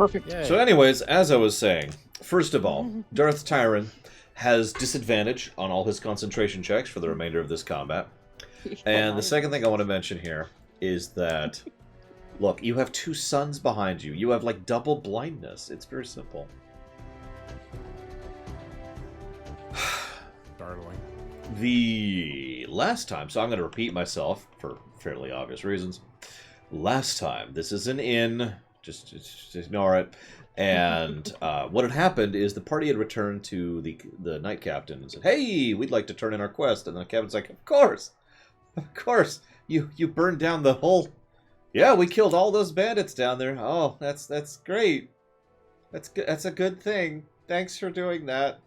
Perfect. Yay. So anyways, as I was saying, first of all, DarthTyren has disadvantage on all his concentration checks for the remainder of this combat. And the second thing I want to mention here is that, look, you have 2 suns behind you. You have, like, double blindness. It's very simple. Startling. The last time, so I'm going to repeat myself for fairly obvious reasons. Last time, this is an inn, just ignore it. And what had happened is the party had returned to the knight captain and said, "Hey, we'd like to turn in our quest." And the captain's like, "Of course, you burned down the whole. Yeah, we killed all those bandits down there. Oh, that's great. That's a good thing. Thanks for doing that."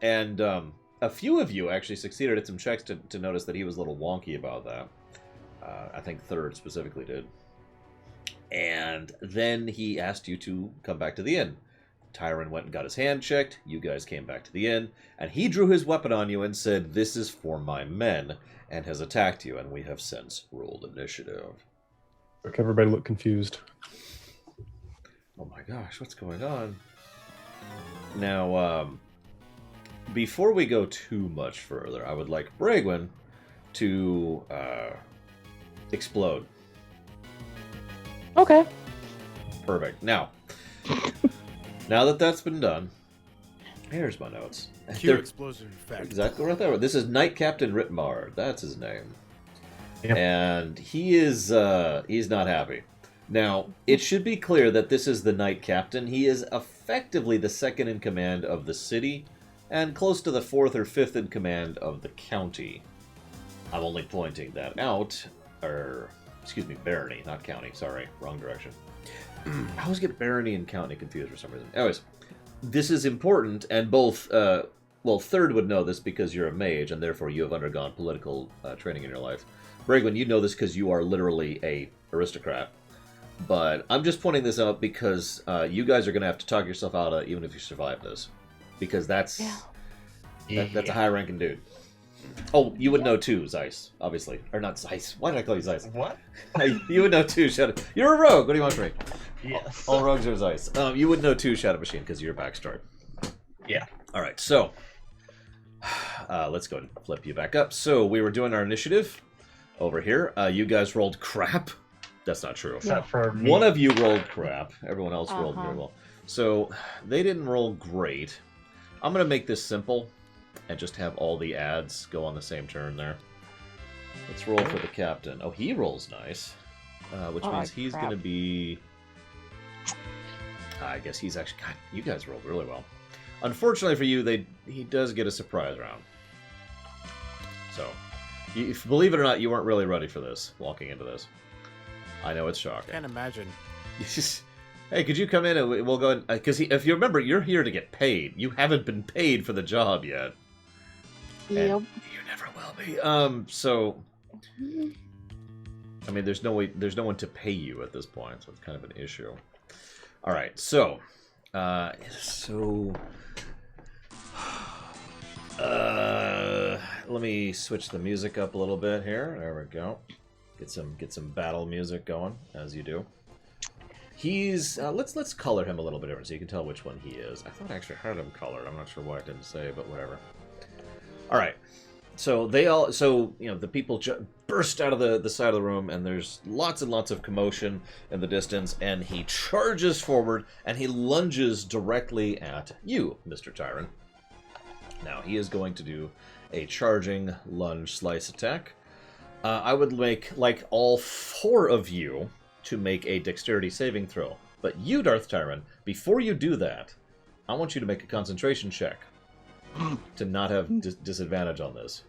And a few of you actually succeeded at some checks to notice that he was a little wonky about that. I think Third specifically did. And then he asked you to come back to the inn. Tyren went and got his hand checked. You guys came back to the inn. And he drew his weapon on you and said, "This is for my men," and has attacked you. And we have since rolled initiative. Make everybody look confused. Oh my gosh, what's going on? Now, before we go too much further, I would like Braigwen to explode. Okay. Perfect. Now that that's been done, here's my notes. Cue They're explosion effect. exactly right there. This is Knight Captain Ritmar. That's his name. Yeah. And he is he's not happy. Now, it should be clear that this is the Knight Captain. He is effectively the second in command of the city, and close to the 4th or 5th in command of the county. I'm only pointing that out, or, excuse me, barony, not county, sorry, wrong direction. I always get barony and county confused for some reason. Anyways, this is important, and both, well, Third would know this because you're a mage, and therefore you have undergone political training in your life. Braigwen, you know this because you are literally a aristocrat. But I'm just pointing this out because you guys are going to have to talk yourself out of it, even if you survive this. Because that's a high-ranking dude. Oh, you would know too, Zeiss, obviously. Or not Zeiss. Why did I call you Zeiss? What? You would know too, Shadow. You're a rogue. What do you want from me? Yes. All rogues are Zeiss. You would know too, Shadow Machine, because of your backstory. Yeah. All right, so let's go and flip you back up. So we were doing our initiative over here. You guys rolled crap. That's not true. Except for me. One of you rolled crap. Everyone else rolled very well. So they didn't roll great. I'm going to make this simple and just have all the ads go on the same turn there. Let's roll for the captain. Oh, he rolls nice. Which means he's going to be... I guess he's actually... God, you guys rolled really well. Unfortunately for you, he does get a surprise round. So, believe it or not, you weren't really ready for this, walking into this. I know it's shocking. Can't imagine. Hey, could you come in and we'll go... Because if you remember, you're here to get paid. You haven't been paid for the job yet. Yep. And you never will be. So... I mean, there's no one to pay you at this point, so it's kind of an issue. All right, so... let me switch the music up a little bit here. There we go. Get some battle music going, as you do. He's let's color him a little bit different so you can tell which one he is. I thought I actually had him colored. I'm not sure why I didn't say, but whatever. All right. So the people burst out of the side of the room, and there's lots and lots of commotion in the distance, and he charges forward and he lunges directly at you, Mr. Tyren. Now he is going to do a charging lunge slice attack. I would like all 4 of you to make a dexterity saving throw. But you, DarthTyren, before you do that, I want you to make a concentration check to not have disadvantage on this.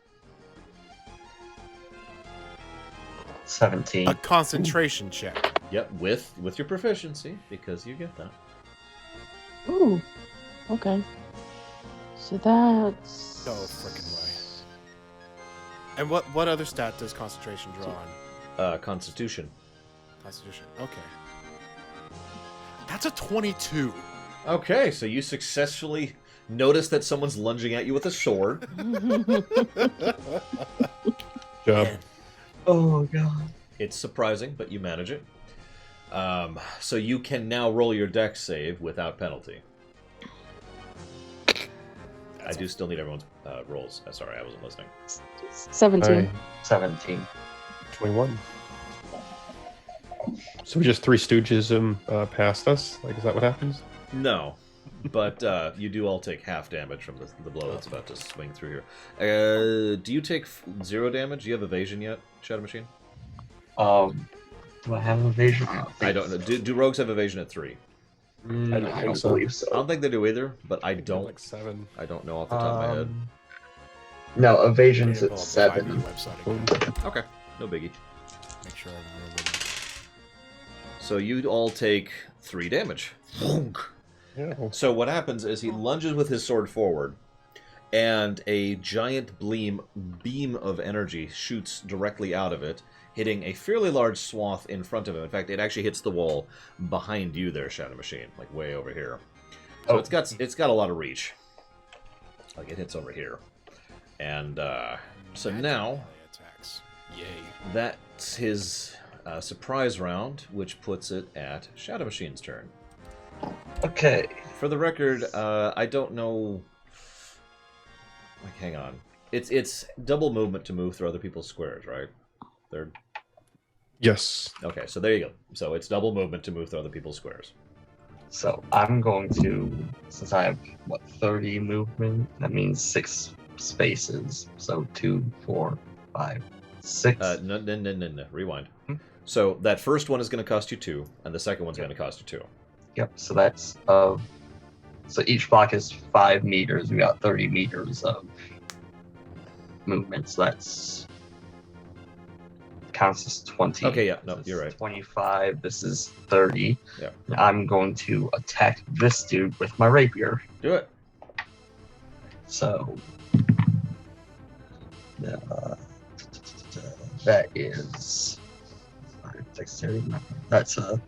17. A concentration check. Yep, with your proficiency, because you get that. Ooh. Okay. So that's... No freaking way. And what other stat does concentration draw on? Constitution. Constitution. Okay. That's a 22. Okay, so you successfully notice that someone's lunging at you with a sword. Job. Oh, God. It's surprising, but you manage it. So you can now roll your dex save without penalty. I do still need everyone's rolls. Sorry, I wasn't listening. 17. 17. 21. So we just three stooges him past us? Like, is that what happens? No, but you do all take half damage from the blow that's about to swing through here. Do you take 0 damage? Do you have evasion yet, Shadow Machine? Do I have evasion? I don't know. Do rogues have evasion at 3? I don't so. believe I so. don't think they do either, but I think we have don't. like 7. I don't know off the top of my head. No, evasion's Pull at up the 7. 5e website Boom. again. Okay, no biggie. Make sure I remember. So you all take 3 damage. Yeah. So what happens is he lunges with his sword forward, and a giant beam of energy shoots directly out of it, hitting a fairly large swath in front of him. In fact, it actually hits the wall behind you there, Shadow Machine, like way over here. So it's got a lot of reach. Like it hits over here. And so now Attacks. Yay. that's his surprise round, which puts it at Shadow Machine's turn. Okay. For the record, I don't know. Like, hang on. It's double movement to move through other people's squares, right? They're Yes. okay. So there you go. So it's double movement to move through other people's squares. So I'm going to, since I have, 30 movement, that means 6 spaces. So 2, 4, 5, 6. No. Rewind. Hmm? So that first one is going to cost you 2, and the second one's going to cost you 2. Yep, so that's, so each block is 5 meters. We got 30 meters of movement, so that's, counts as 20. Okay, yeah, no, This you're is right. 25, this is 30. Yeah. I'm going to attack this dude with my rapier. Do it. So, that is dexterity. That's a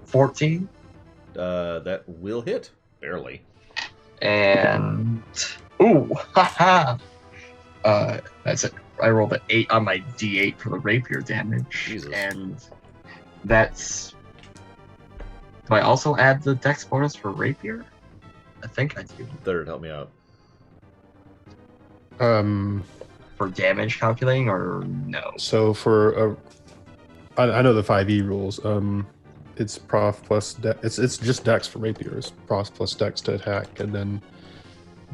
14, That will hit. Barely. and ooh, haha. That's it. I rolled an 8 on my D8 for the rapier damage, Jesus. and that's. Do I also add the dex bonus for rapier? I think I do. Third, help me out. For damage calculating, or no? So for I know the 5e rules. It's prof plus it's just dex for rapiers. Prof plus dex to attack, and then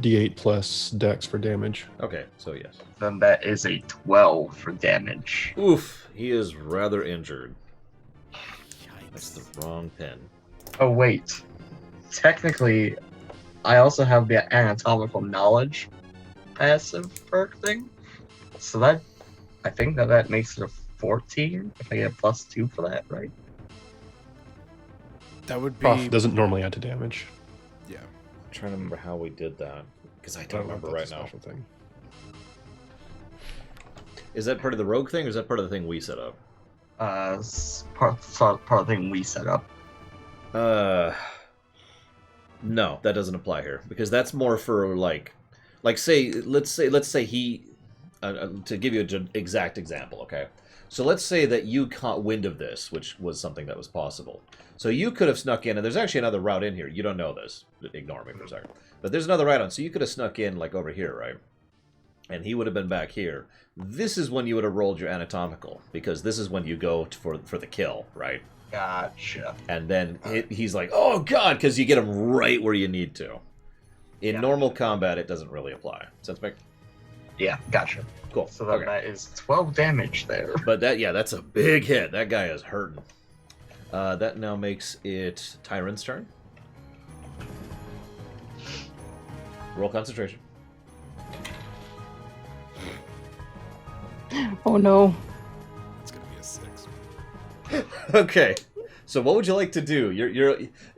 d8 plus dex for damage. Okay, so yes. Then that is a 12 for damage. Oof, he is rather injured. That's Yikes. the wrong pen. Oh wait, technically, I also have the anatomical knowledge passive perk thing, so that I think that makes it a 14 if I get a +2 for that, right? That would be. Prof doesn't normally add to damage. Yeah. I'm trying to remember how we did that, because I I don't don't know remember if right that's a now. special thing. Is that part of the rogue thing, or is that part of the thing we set up? Part of the thing we set up. No, that doesn't apply here, because that's more for like say let's say he to give you an exact example, okay? So let's say that you caught wind of this, which was something that was possible. So you could have snuck in, and there's actually another route in here. You don't know this. Ignore me for a second. But there's another route on. So you could have snuck in like over here, right? And he would have been back here. This is when you would have rolled your anatomical, because this is when you go for the kill, right? Gotcha. And then he's like, oh god, because you get him right where you need to. In normal combat, it doesn't really apply. Sense make? Yeah, gotcha. Cool. So then that is 12 damage there. But that's a big hit. That guy is hurting. That now makes it Tyron's turn. Roll concentration. Oh no. It's gonna be a 6. Okay. So what would you like to do?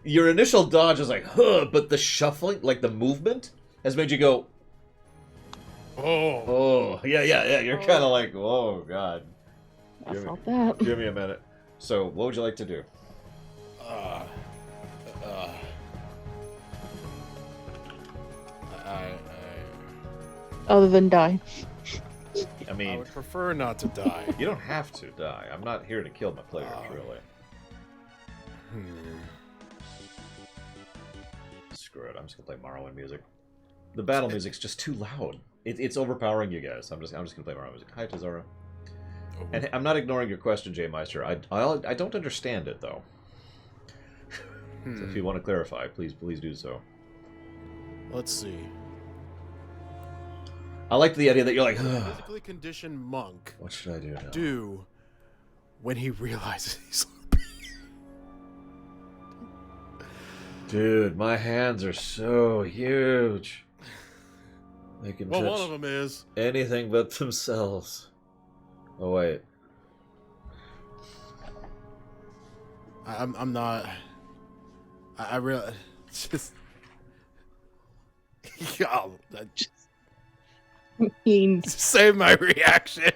Your initial dodge is like, huh, but the shuffling, like the movement, has made you go, oh, yeah. You're kind of like, oh god. I felt that. Give me a minute. So what would you like to do? Other than die. I I mean, would prefer not to die. you don't have to die. I'm not here to kill my players, really. Screw it. I'm just gonna play Morrowind music. The battle music's just too loud. It's overpowering you guys. I'm just gonna play Morrowind music. Hi, Tazara. Oh. And I'm not ignoring your question, J Meister. I don't understand it though. So if you want to clarify, please do so. Let's see. I like the idea that you're like, Physically conditioned monk what should I do now? do when he realizes he's Dude, my hands are so huge. They can well, touch one of them is. anything but themselves. Oh wait. I'm not. I really just. Yeah, Mean. save my reaction.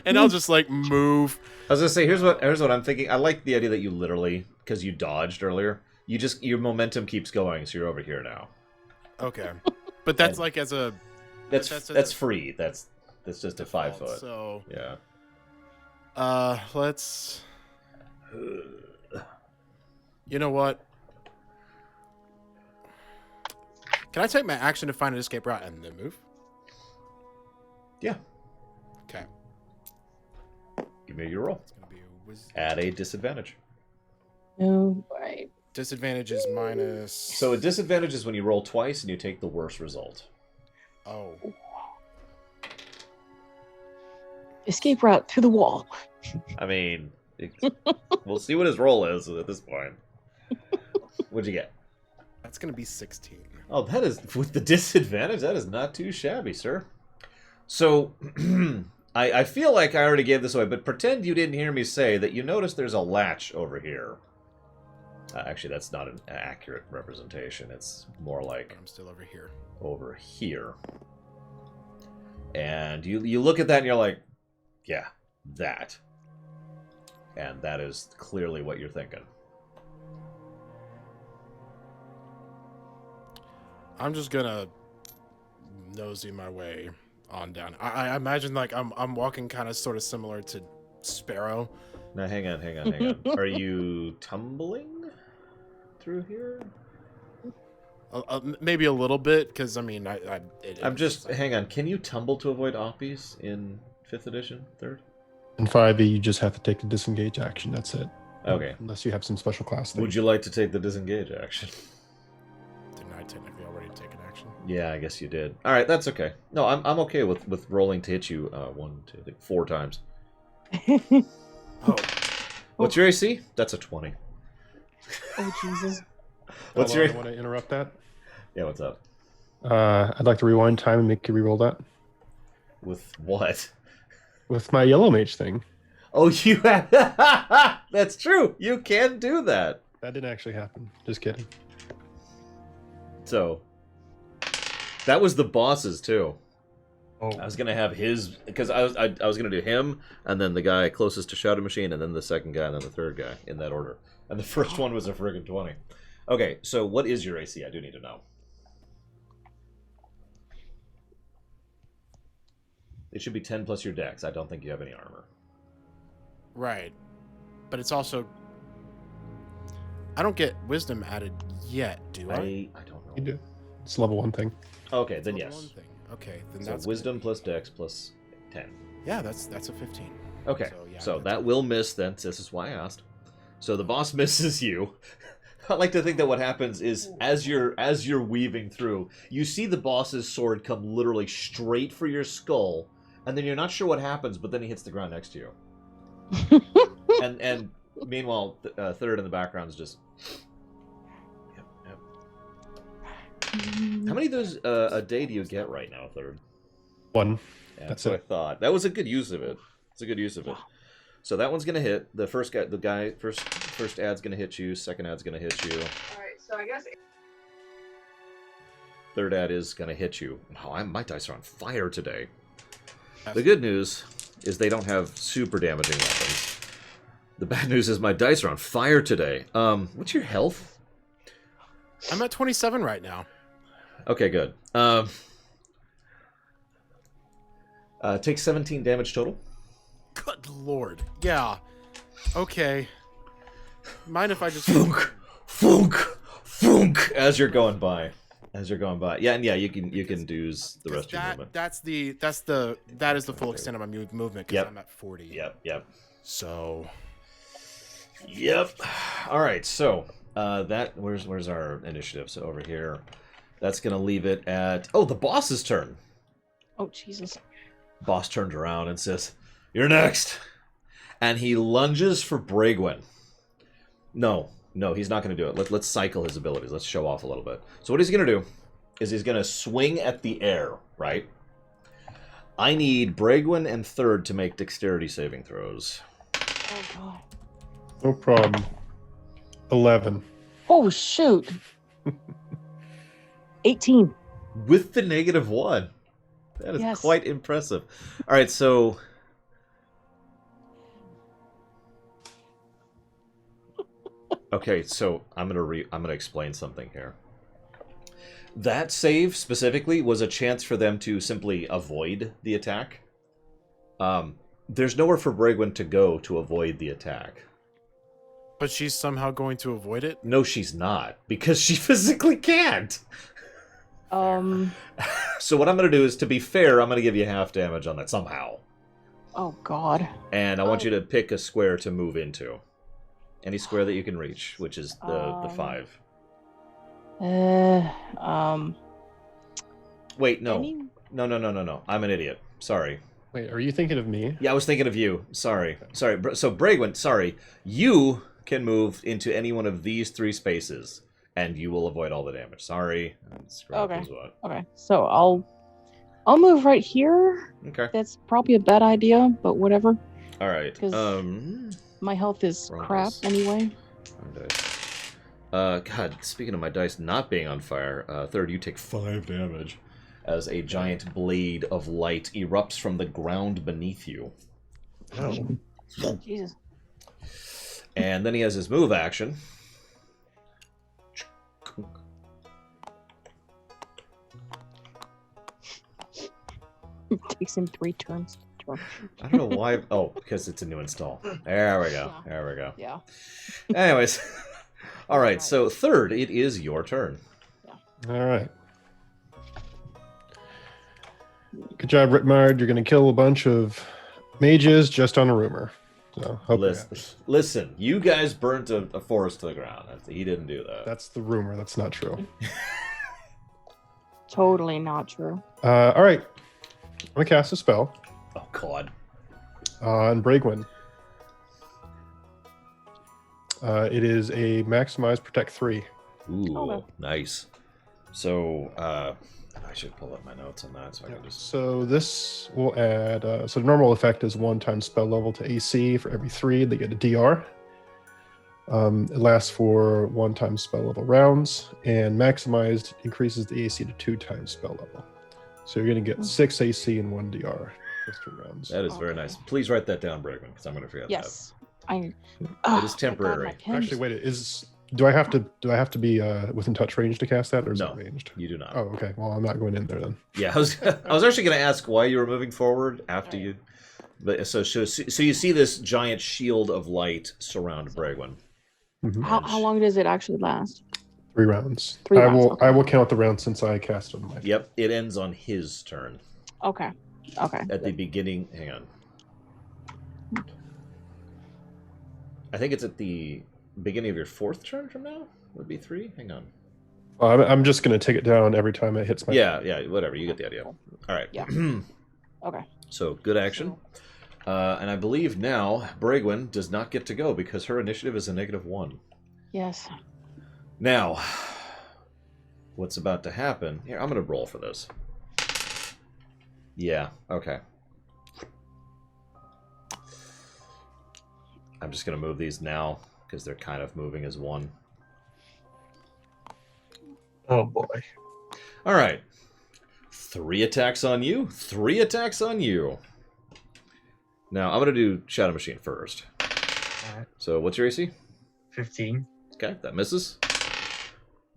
And I'll just like move. I was gonna say, here's what I'm thinking. I like the idea that you literally, because you dodged earlier, your momentum keeps going, so you're over here now. Okay, but that's like as a. That's free. That's just a 5 foot. So Yeah. Let's. You know what? Can I take my action to find an escape route and then move? Yeah. Okay. Give me your roll. It's gonna be a At a disadvantage. Oh, right. disadvantage is minus. So a disadvantage is when you roll twice and you take the worst result. Oh. Escape route through the wall. I mean, we'll see what his roll is at this point. What'd you get? That's gonna be 16. Oh, that is, with the disadvantage, that is not too shabby, sir. So, I feel like I already gave this away, but pretend you didn't hear me say that you notice there's a latch over here. Actually, that's not an accurate representation. It's more like... I'm still over here. Over here. And you look at that and you're like, yeah, that. And that is clearly what you're thinking. I'm just gonna nosy my way on down. I imagine like I'm walking kind of sort of similar to Sparrow. Now hang on. Are you tumbling through here? Maybe a little bit, because I mean, I'm just hang on. Can you tumble to avoid oppies in 5th edition, 3rd? In 5e, you just have to take the disengage action. That's it. Okay. Unless you have some special class thing. Would you like to take the disengage action? Didn't I technically already take an action? Yeah, I guess you did. All right, that's okay. No, I'm okay with rolling to hit you 1, 2, 3, 4 times. Oh. What's your AC? That's a 20. Oh, Jesus. What's Hold your? on, I want to interrupt that. Yeah, what's up? I'd like to rewind time and make you reroll that. With what? With my yellow mage thing. Oh, you have... That's true. You can do that. That didn't actually happen. Just kidding. So, that was the boss's too. Oh, I was gonna have his, because I was gonna do him, and then the guy closest to Shadow Machine, and then the second guy, and then the third guy in that order. And the first one was a friggin' 20. Okay, so what is your AC? I do need to know. It should be 10 plus your dex. I don't think you have any armor. Right, but it's also I don't get wisdom added yet, do I? I don't know. you do. It's a level 1 thing. Okay, then Level yes. one thing. Okay, then So that's wisdom gonna plus dex plus 10. be- Yeah, that's a 15. Okay, So, yeah, so that's- that will miss then. This is why I asked. So the boss misses you. I like to think that what happens is as you're weaving through, you see the boss's sword come literally straight for your skull, and then you're not sure what happens, but then he hits the ground next to you. and meanwhile, third in the background is just. Yep. How many of those a day do you get right now, third? 1. Yeah, That's what I it. thought. That was a good use of it. It's a good use of it. So that one's gonna hit. The first guy, first ad's gonna hit you. Second ad's gonna hit you. Alright, so I guess... Third ad is gonna hit you. Wow, my dice are on fire today. That's- The good news is they don't have super damaging weapons. The bad news is my dice are on fire today. What's your health? I'm at 27 right now. Okay, good. Take 17 damage total. Good lord. Yeah. Okay. Mind if I just Funk, funk, funk, as you're going by. Yeah, and yeah, you can do the rest of your movement. That is the full extent of my movement because Yep. I'm at 40. Yep. So. Yep. All right. So where's our initiative? So over here, that's gonna leave it at the boss's turn. Oh, Jesus. Boss turns around and says, "You're next," and he lunges for Braigwen. No, he's not going to do it. Let's cycle his abilities. Let's show off a little bit. So what he's going to do is he's going to swing at the air, right? I need Braigwen and Third to make dexterity saving throws. Oh, God. No problem. 11. Oh, shoot. 18. With the -1. That is Yes. quite impressive. All right, so... Okay, so I'm gonna explain something here. That save specifically was a chance for them to simply avoid the attack. There's nowhere for Braigwen to go to avoid the attack. But she's somehow going to avoid it? No, she's not, because she physically can't. So what I'm gonna do is, to be fair, I'm gonna give you half damage on that somehow. Oh, God. And I want you to pick a square to move into. Any square that you can reach, which is the 5. Wait, no. Any... No. I'm an idiot. Sorry. Wait, are you thinking of me? Yeah, I was thinking of you. Sorry. So, Braigwen, sorry. You can move into any one of these 3 spaces, and you will avoid all the damage. Sorry. Okay. Okay, so I'll move right here. Okay. That's probably a bad idea, but whatever. All right. 'Cause my health is wrong crap dice. anyway. Wrong dice. God, speaking of my dice not being on fire, Third, you take 5 damage as a giant blade of light erupts from the ground beneath you. Oh. Jesus. And then he has his move action. It takes him 3 turns. I don't know why. Oh, because it's a new install. There we go. Yeah. There we go. Yeah. Anyways. All right, so Third, it is your turn. All right. Good job, Ritmard. You're going to kill a bunch of mages just on a rumor. So, hope it happens. Listen, you guys burnt a forest to the ground. He didn't do that. That's the rumor. That's not true. Totally not true. All right. I'm going to cast a spell Oh, God. on Braigwen. It is a maximize protect 3. Ooh, Okay. nice. So, I should pull up my notes on that so I can just... So this will add. So the normal effect is 1 times spell level to AC. For every 3, they get a DR. It lasts for 1 times spell level rounds, and maximized increases the AC to 2 times spell level. So you're going to get 6 AC and 1 DR for 3 rounds. That is very nice. Please write that down, Braigwen, because I'm going to forget Yes. It is temporary. Actually, wait. Do I have to be within touch range to cast that, or is No. it ranged? that. You do not. Oh, okay. Well, I'm not going in there then. Yeah, I was actually going to ask why you were moving forward after you... But so you see this giant shield of light surround Braigwen. Mhm. How long does it actually last? 3 rounds. 3 I rounds, will. okay. I will count the rounds since I cast them. Yep, it ends on his turn. Okay. Okay. At the beginning... Hang on. I think it's at the beginning of your 4th turn from now? Would be 3? Hang on. I'm just going to take it down every time it hits my. Yeah, whatever. You get the idea. All right. Yeah. Okay. So, good action. And I believe now Braigwen does not get to go because her initiative is a -1. Yes. Now, what's about to happen... Here, I'm going to roll for this. Yeah, okay. I'm just going to move these now because they're kind of moving as one. Oh boy. All right. 3 attacks on you. 3 attacks on you. Now, I'm going to do Shadow Machine first. Alright. So, what's your AC? 15. Okay, that misses.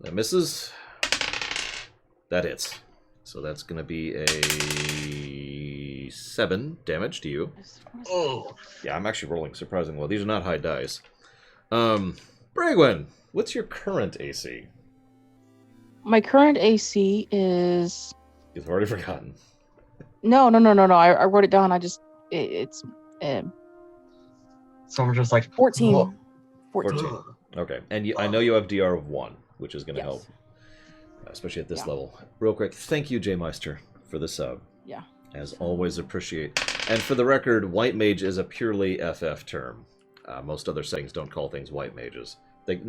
That misses. That hits. So that's going to be a 7 damage to you. Oh. Yeah, I'm actually rolling surprisingly well. These are not high dice. Braigwen, what's your current AC? My current AC is... You've already forgotten. No. I wrote it down. It's So I'm just like 14. "Whoa." 14. Okay, and I know you have DR of 1, which is going to Yes. help, especially at this Yeah. level. Real quick, thank you, J Meister, for the sub. Yeah. As always, appreciate. And for the record, White Mage is a purely FF term. Most other settings don't call things White Mages.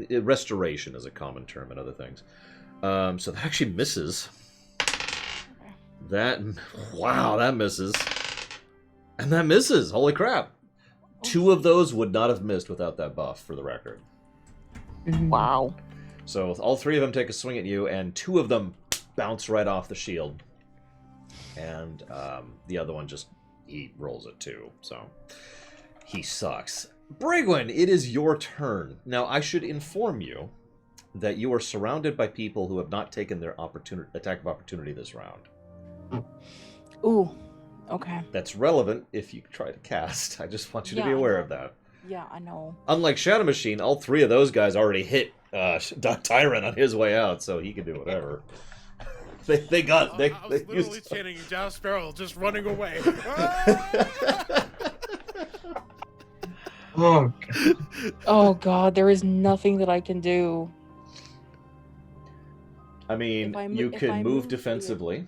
Restoration is a common term in other things. So that actually misses. Wow, that misses. And that misses. Holy crap. 2 of those would not have missed without that buff, for the record. Wow. So all 3 of them take a swing at you, and 2 of them bounce right off the shield. And the other one he rolls it too. So he sucks. Braigwen, it is your turn. Now, I should inform you that you are surrounded by people who have not taken their attack of opportunity this round. Ooh. Okay. That's relevant if you try to cast. I just want you to be Yeah, I aware know. of that. Yeah, I know. Unlike Shadow Machine, all 3 of those guys already hit DarthTyren on his way out, so he can do whatever. They got. I was literally chanting Jack Sparrow, just running away. Oh, Oh god, there is nothing that I can do. I mean, If I you move can move to defensively,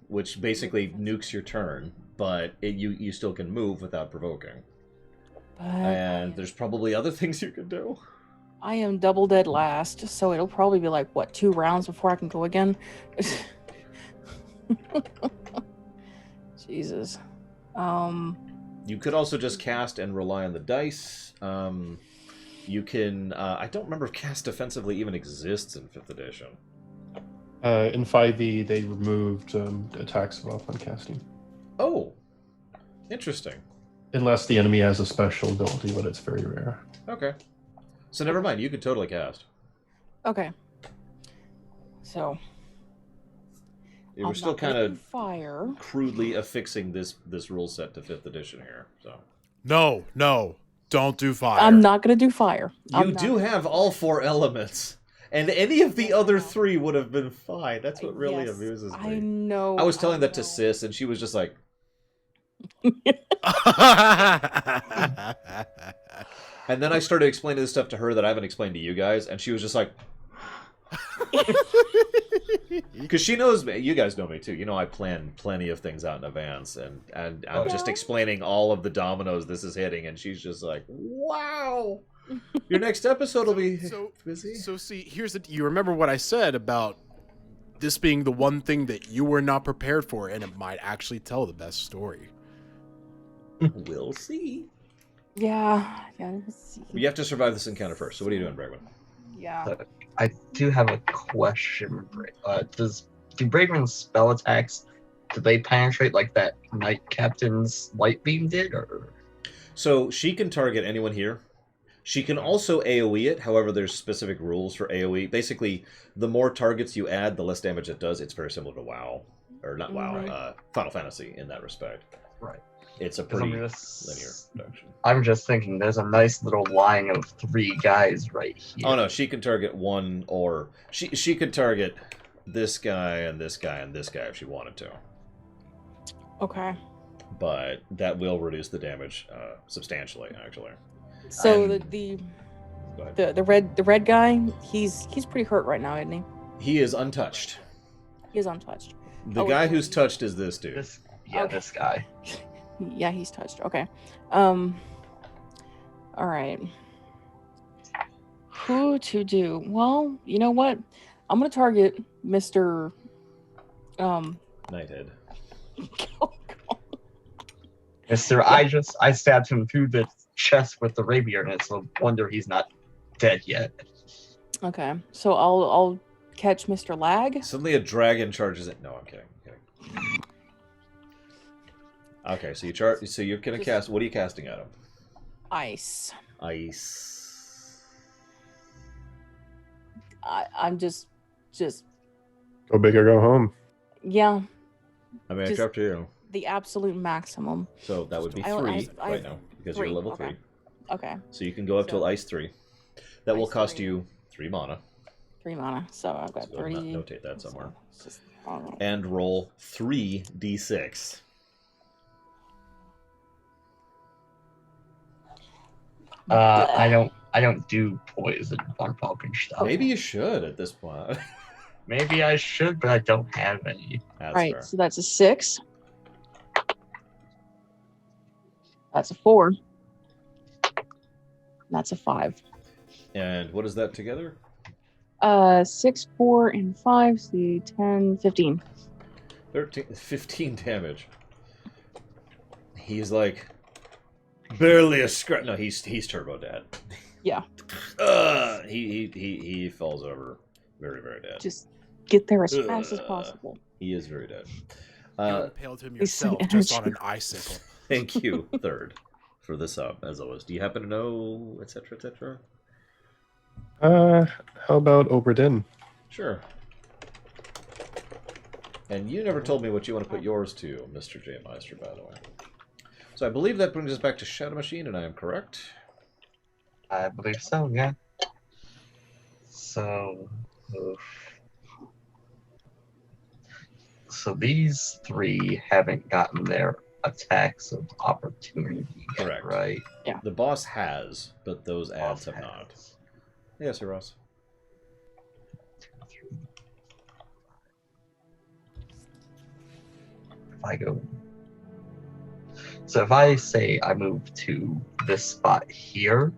which basically nukes your turn, but you still can move without provoking. But And there's probably other things you can do. I am double dead last, so it'll probably be like, what, 2 rounds before I can go again? Jesus. You could also just cast and rely on the dice. You can... I don't remember if cast defensively even exists in 5th edition. In 5e, they removed attacks off on casting. Oh, interesting. Unless the enemy has a special ability, but it's very rare. Okay. So never mind, you could totally cast. Okay. So. You were I'm still not gonna kind do of fire. crudely affixing this rule set to 5th edition here. So No, don't do fire. I'm not gonna do fire. you do have all 4 elements, and any of the other 3 would have been fine. That's what really Yes, amuses me. I know. I was telling that to know. Sis, and she was just like, and then I started explaining this stuff to her that I haven't explained to you guys, and she was just like, because she knows me. You guys know me too. You know I plan plenty of things out in advance, and I'm just explaining all of the dominoes this is hitting, and she's just like, "Wow, your next episode will be busy." So see, you remember what I said about this being the one thing that you were not prepared for, and it might actually tell the best story. We'll see. Yeah. Let's see. You have to survive this encounter first. So what are you doing, Braigwen? Yeah. I do have a question. Do Braigwen's spell attacks, do they penetrate like that Knight Captain's light beam did, or? So she can target anyone here. She can also AoE it. However, there's specific rules for AoE. Basically, the more targets you add, the less damage it does. It's very similar to WoW, or not WoW, Final Fantasy in that respect. Right. It's a 'Cause pretty linear production. I'm just thinking there's a nice little line of 3 guys right here. Oh no, she can target one, or she could target this guy and this guy and this guy if she wanted to. Okay. But that will reduce the damage substantially, actually. So And- Go ahead. the red guy, he's pretty hurt right now, isn't he? He is untouched. He's untouched. The Oh, guy it's- who's touched is this dude. Okay. This guy. Yeah, he's touched. Okay. All right. Who to do? Well, you know what? I'm gonna target Mr. Nighthead. Mister, I stabbed him through the chest with the rapier, and it's a wonder he's not dead yet. Okay. So I'll catch Mr. Lag. Suddenly a dragon charges it. No, I'm kidding. Okay, so you're gonna cast. What are you casting at him? Ice. Ice. I'm just Go big or go home. yeah, I mean, it's Just- up to you. the absolute maximum. So that would be I- 3 I- right now because 3, you're level okay. 3. Okay. So you can go up till So- ice 3. That will Nice, cost 3. you 3 mana. 3 mana. So I've got So go ahead 3. and notate that somewhere. So it's just, I don't know. And roll 3d6. I don't do poison on Falkenstein. Maybe you should at this point. Maybe I should, but I don't have any. That's Right, fair. so that's a 6. That's a 4. That's a 5. And what is that together? 6, 4, and 5, so 10, 15. 15 damage. He's like barely a scratch. No, he's turbo dead. Yeah. He falls over very, very dead. Just get there as fast as possible. He is very dead. You impaled him He's so yourself just on an energetic. icicle. Thank you, third, for this up, as always. Do you happen to know, etc., etc.? How about Oberdin? Sure. And you never told me what you want to put yours to, Mr. J. Meister, by the way. So I believe that brings us back to Shadow Machine, and I am correct. I believe so, yeah. So, so these 3 haven't gotten their attacks of opportunity yet, Correct. right? The boss has, but those ads have Boss not. has. Yes, sir, Ross. 2, 3. If I go, so if I say I move to this spot here,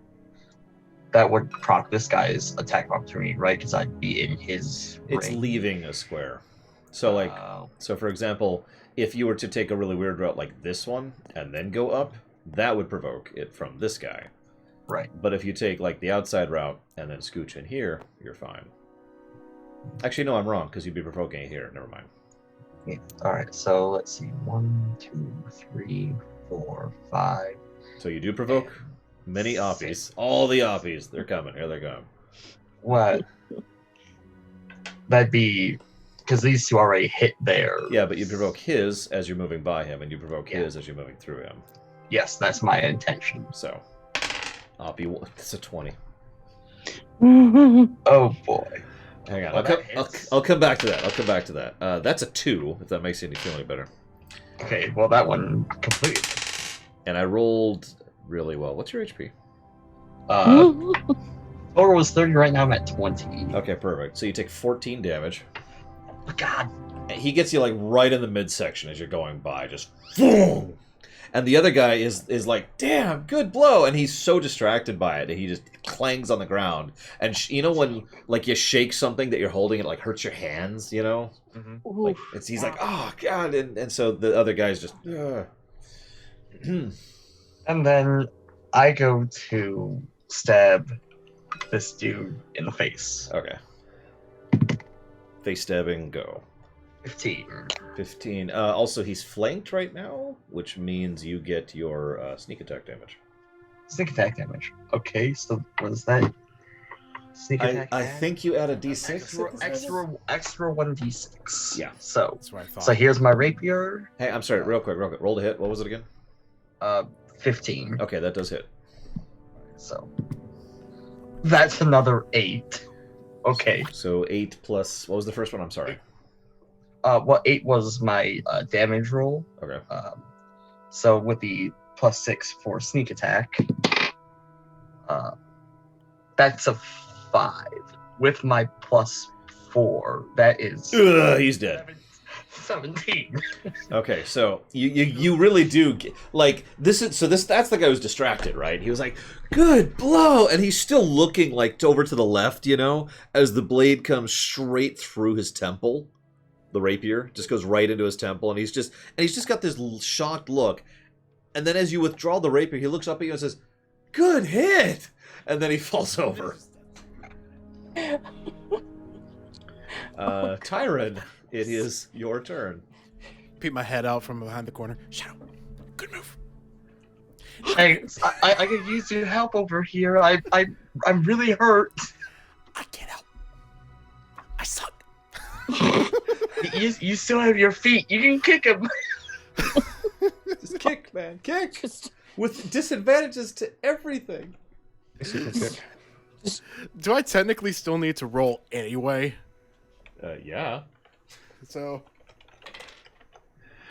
that would proc this guy's attack of opportunity, right? Because I'd be in his It's range. leaving a square. So, like, so for example, if you were to take a really weird route like this one, and then go up, that would provoke it from this guy. right. But if you take, like, the outside route, and then scooch in here, you're fine. Actually, no, I'm wrong, because you'd be provoking it here. Never mind. Yeah. All right. So let's see. 1, 2, 3, 4, 5. So you do provoke many oppies. All the oppies. They're coming. Here they come. What? That'd be because these 2 already hit there. Yeah, but you provoke his as you're moving by him, and you provoke Yeah. his as you're moving through him. Yes, that's my intention. So, oppie, it's a 20. Oh boy. Hang on, Well, that hits. I'll come back to that. I'll come back to that. That's a 2, if that makes you feel any better. Okay. Well, that one completely. And I rolled really well. What's your HP? Total was 30. Right now I'm at 20. Okay, perfect. So you take 14 damage. Oh, God. And he gets you like right in the midsection as you're going by, just boom. And the other guy is like, damn, good blow, and he's so distracted by it that he just clangs on the ground. And you know when like you shake something that you're holding, it like hurts your hands, you know? Like he's like, oh god, and so the other guy's just. And then I go to stab this dude in the face. Okay. Face stabbing, go. 15. 15. Also, he's flanked right now, which means you get your sneak attack damage. Sneak attack damage. Okay, so what is that? Sneak attack. I damage? think you add a d6. Extra 1d6. Yeah. So That's what I thought. so here's my rapier. Hey, I'm sorry, real quick. Roll to hit. What was it again? 15. Okay, that does hit. So that's another 8. Okay. So 8 plus. What was the first one? I'm sorry. Well, 8 was my damage roll. Okay. So with the +6 for sneak attack, that's a 5. With my +4, that is Ugh, he's dead. 17. Okay, so you really do like this is that's the guy who's distracted, right? He was like, "Good blow," and he's still looking like over to the left, you know, as the blade comes straight through his temple. The rapier just goes right into his temple, and he's just got this shocked look. And then as you withdraw the rapier, he looks up at you and says, "Good hit," and then he falls over. Tyren, it is your turn. Peep my head out from behind the corner. Shadow, good move. Hey, I could use your help over here. I'm really hurt. I can't help. I suck. You still have your feet. You can kick him. Just kick, man, kick Just with disadvantages to everything. Super kick. Do I technically still need to roll anyway? Yeah. So.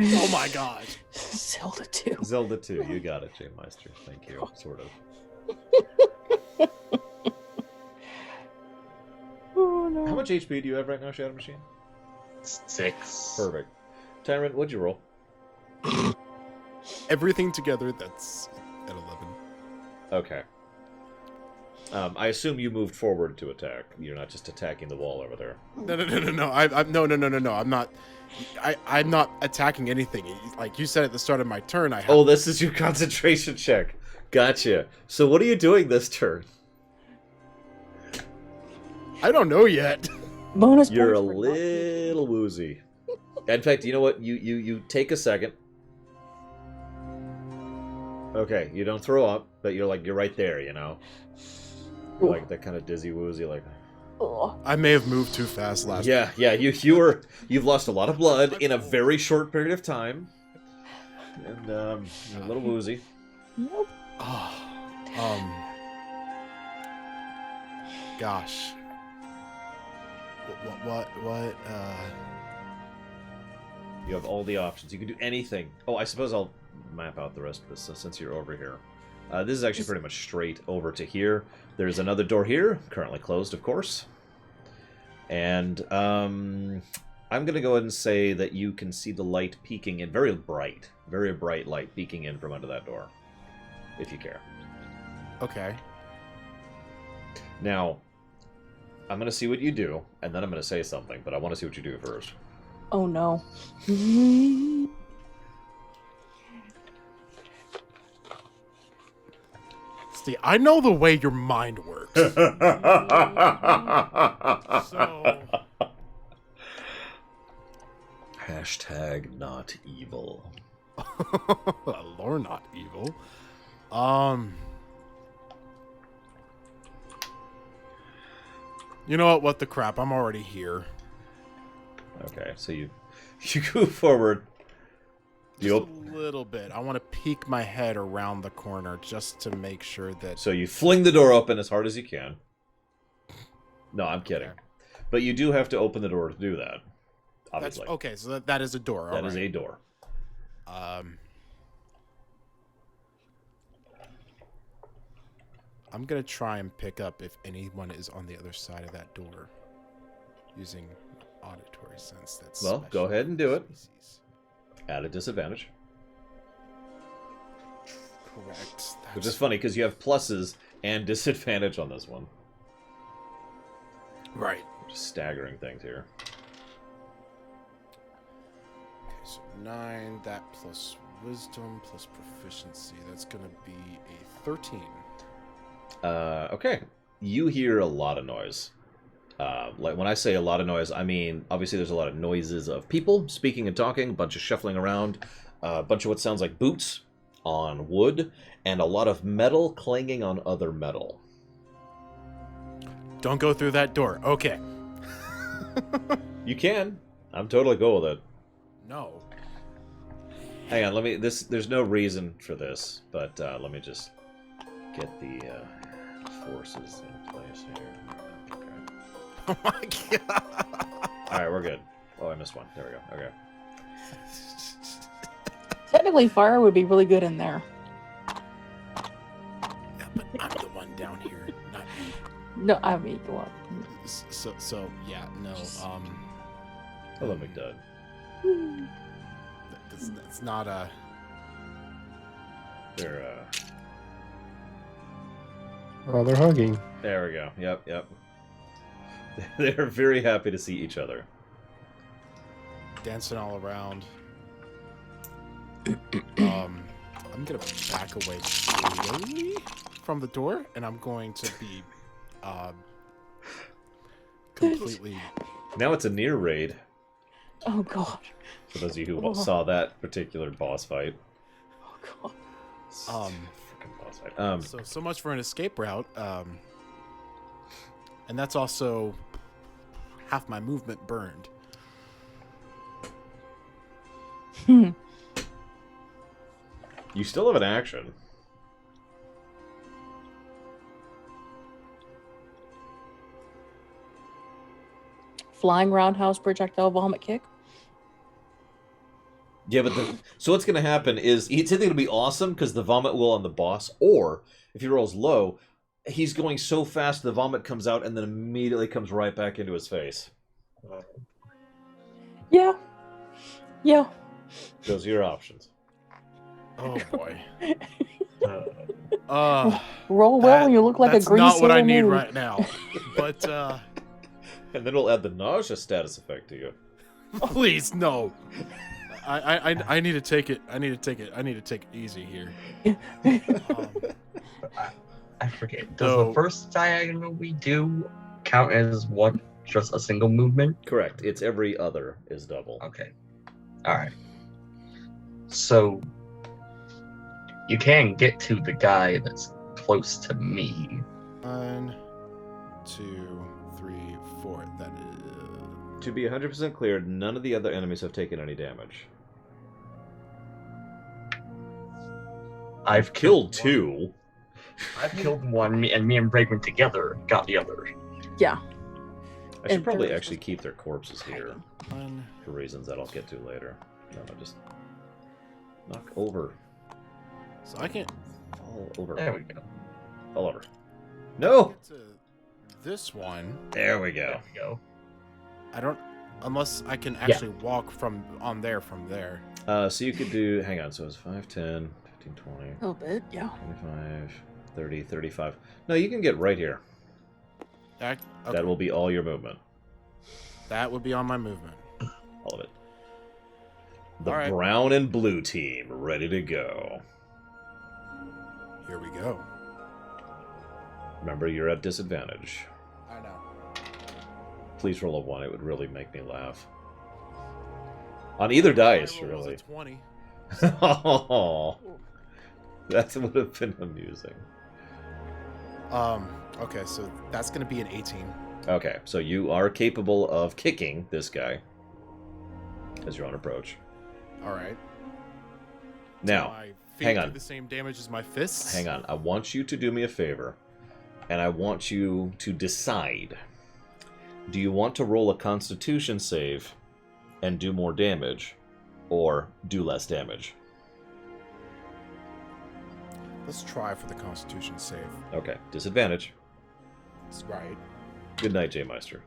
Oh my gosh. Zelda 2. Zelda 2, you got it, Jay Meister. Thank you, sort of. Oh no. How much HP do you have right now, Shadow Machine? 6. Perfect. Tyrant, what'd you roll? Everything together, that's at 11. Okay. I assume you moved forward to attack. You're not just attacking the wall over there. No. No. I'm not. I'm not attacking anything. Like you said at the start of my turn, I have. Oh, this is your concentration check. Gotcha. So what are you doing this turn? I don't know yet. Bonus You're a points for not taking- little woozy. In fact, you know what? You take a second. Okay, you don't throw up, but you're right there, you know? You're like that kind of dizzy woozy, like. Oh. I may have moved too fast last. Yeah, you've lost a lot of blood in a very short period of time, and you're a little woozy. Nope. Oh, gosh. What? You have all the options. You can do anything. Oh, I suppose I'll map out the rest of this since you're over here. This is actually pretty much straight over to here. There's another door here, currently closed, of course. And I'm going to go ahead and say that you can see the light peeking in, very bright light peeking in from under that door, if you care. Okay. Now, I'm going to see what you do, and then I'm going to say something, but I want to see what you do first. Oh no. See, I know the way your mind works. So, Hashtag not evil. lore not evil. You know what? What the crap? I'm already here. Okay, so you go forward. Just a little bit. I want to peek my head around the corner just to make sure that... So you fling the door open as hard as you can. No, I'm kidding. But you do have to open the door to do that. Obviously. That's, okay, so that is a door. That is a door. I'm going to try and pick up if anyone is on the other side of that door. Using auditory sense. That's well, go ahead and do it. Species. At a disadvantage. Correct. Which is funny because you have pluses and disadvantage on this one. Right. Just staggering things here. Okay, so 9, that plus wisdom, plus proficiency. That's going to be a 13. Okay. You hear a lot of noise. Like when I say a lot of noise, I mean, obviously there's a lot of noises of people speaking and talking, a bunch of shuffling around, a bunch of what sounds like boots on wood, and a lot of metal clanging on other metal. Don't go through that door. Okay. You can. I'm totally cool with it. No. Hang on, there's no reason for this, but let me just get the forces in place here. Oh my god. Alright, we're good. Oh, I missed one. There we go. Okay. Technically, fire would be really good in there. Yeah, but I'm the one down here, not you. No, I mean, go on. So yeah, no. Hello, McDud. That's not a. They're Oh, they're hugging. There we go. Yep. They're very happy to see each other. Dancing all around. I'm gonna back away slowly from the door, and I'm going to be completely. Now it's a near raid. Oh god. For those of you who saw that particular boss fight. Oh god. Freaking boss fight. So much for an escape route. And that's also half my movement burned. You still have an action. Flying roundhouse projectile vomit kick. Yeah, but so what's going to happen is it's either going to be awesome because the vomit will on the boss, or if he rolls low, he's going so fast the vomit comes out and then immediately comes right back into his face. Yeah. Yeah. Those are your options. Oh boy. Roll well and you look like a green That's not what I Sailor need Moon. right now. But And then we'll add the nausea status effect to you. please no. I need to take it. I need to take it easy here. I forget. Does the first diagonal we do count as one, just a single movement? Correct. It's every other is double. Okay. Alright. So, you can get to the guy that's close to me. 1, 2, 3, 4. That is. To be 100% clear, none of the other enemies have taken any damage. I've Killed two. I've killed one, and me and Braigwen together got the other. Yeah. I should And probably third- actually keep their corpses here. 1. For reasons that I'll get to later. No, just knock over. So I can't Fall over. There we go. Fall over. No! get to this one. There we There go. we go. I don't. Unless I can actually walk from there. So you could do, hang on, so it's 5, 10, 15, 20, A little bit, yeah. 25, 30, 35. No, you can get right here. That, okay. That will be all your movement. That would be on my movement. All of it. The All right. brown and blue team, ready to go. Here we go. Remember, you're at disadvantage. I know. Please roll a 1, it would really make me laugh. On either dice, My roll was a really. 20. Oh, that would have been amusing. Okay, so that's gonna be an 18. Okay, so you are capable of kicking this guy as you're on approach. All right. Now, my feet hang do on. the same damage as my fists. hang on. I want you to do me a favor, and I want you to decide. Do you want to roll a Constitution save and do more damage, or do less damage? Let's try for the Constitution save. Okay, disadvantage. That's right. Good night, J Meister.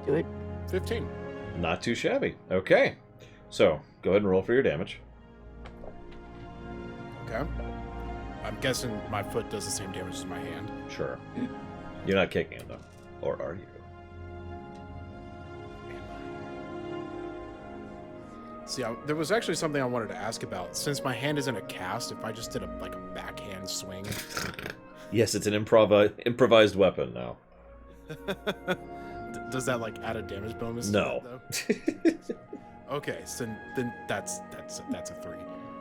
Do it. 15. Not too shabby. Okay, so go ahead and roll for your damage. Okay. I'm guessing my foot does the same damage as my hand. Sure. You're not kicking him, though. Or are you? See, there was actually something I wanted to ask about. Since my hand is in a cast, if I just did a backhand swing. Yes, it's an improvised weapon now. Does that add a damage bonus? to No. that, though? Okay, so then that's a 3.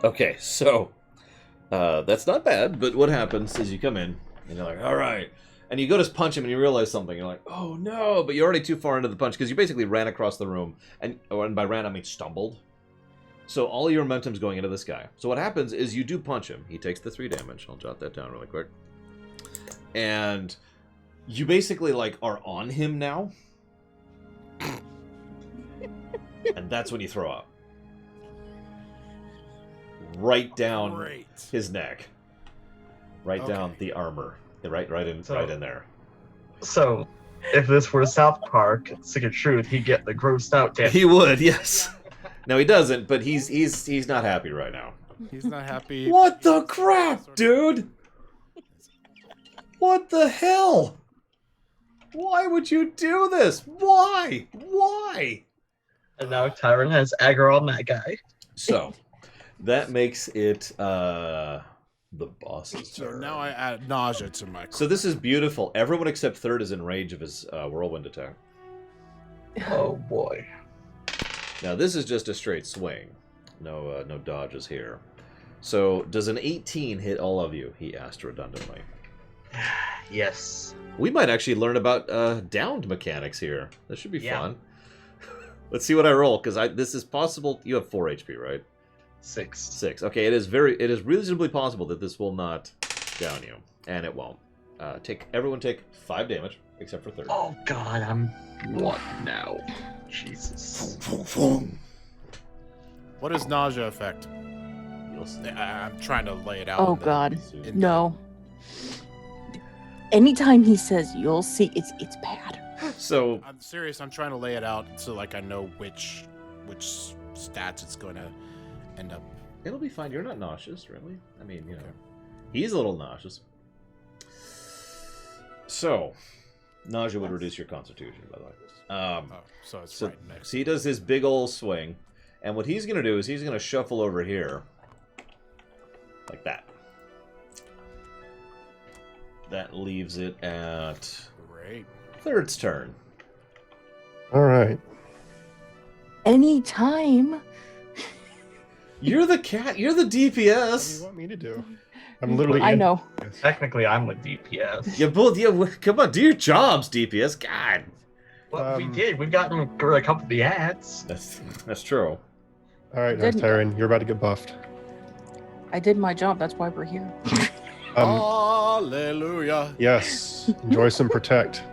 Okay, so that's not bad, but what happens is you come in and you're like, all right, and you go to punch him and you realize something. You're like, oh no, but you're already too far into the punch because you basically ran across the room, and by ran I mean stumbled. So all your momentum's going into this guy. So what happens is you do punch him. He takes the 3 damage. I'll jot that down really quick. And you basically are on him now. And that's when you throw up. Right down Great. his neck. Right down Okay. the armor. Right in there. So, if this were South Park, Stick of Truth, he'd get the grossed out damage. He would, yes. No, he doesn't, but he's not happy right now. He's not happy. What the crap, dude? What the hell? Why would you do this? Why? Why? And now Tyron has aggro on that guy. So, that makes it the boss's So turn. now I add nausea to my. So this is beautiful. Everyone except Third is in range of his whirlwind attack. Oh boy. Now this is just a straight swing. No dodges here. So does an 18 hit all of you? He asked redundantly. Yes. We might actually learn about downed mechanics here. This should be Yeah. fun. Let's see what I roll, because this is possible. You have 4 HP, right? 6. 6. Okay, it is reasonably possible that this will not down you, and it won't. Everyone take 5 damage, except for 3rd. Oh god, I'm 1 now. Jesus. What is nausea effect? I'm trying to lay it out. Oh God, no. Anytime he says you'll see, it's bad. So I'm serious. I'm trying to lay it out so like I know which stats it's going to end up. it'll be fine. You're not nauseous, really. I mean, you know, he's a little nauseous. So, nausea would reduce your constitution, by the way. So it's right next. So he does this big old swing, and what he's going to do is he's going to shuffle over here, like that. That leaves it at Great. 3rd's turn. All right. Anytime. You're the cat. You're the What do you DPS. want me to do? I'm literally. I know. Technically, I'm with DPS. You both. Yeah, come on, do your jobs, DPS. God. Well, we did. We've gotten a couple of the ads. That's true. All right, Didn't- DarthTyren, you're about to get buffed. I did my job. That's why we're here. Hallelujah. Yes. Enjoy some protect.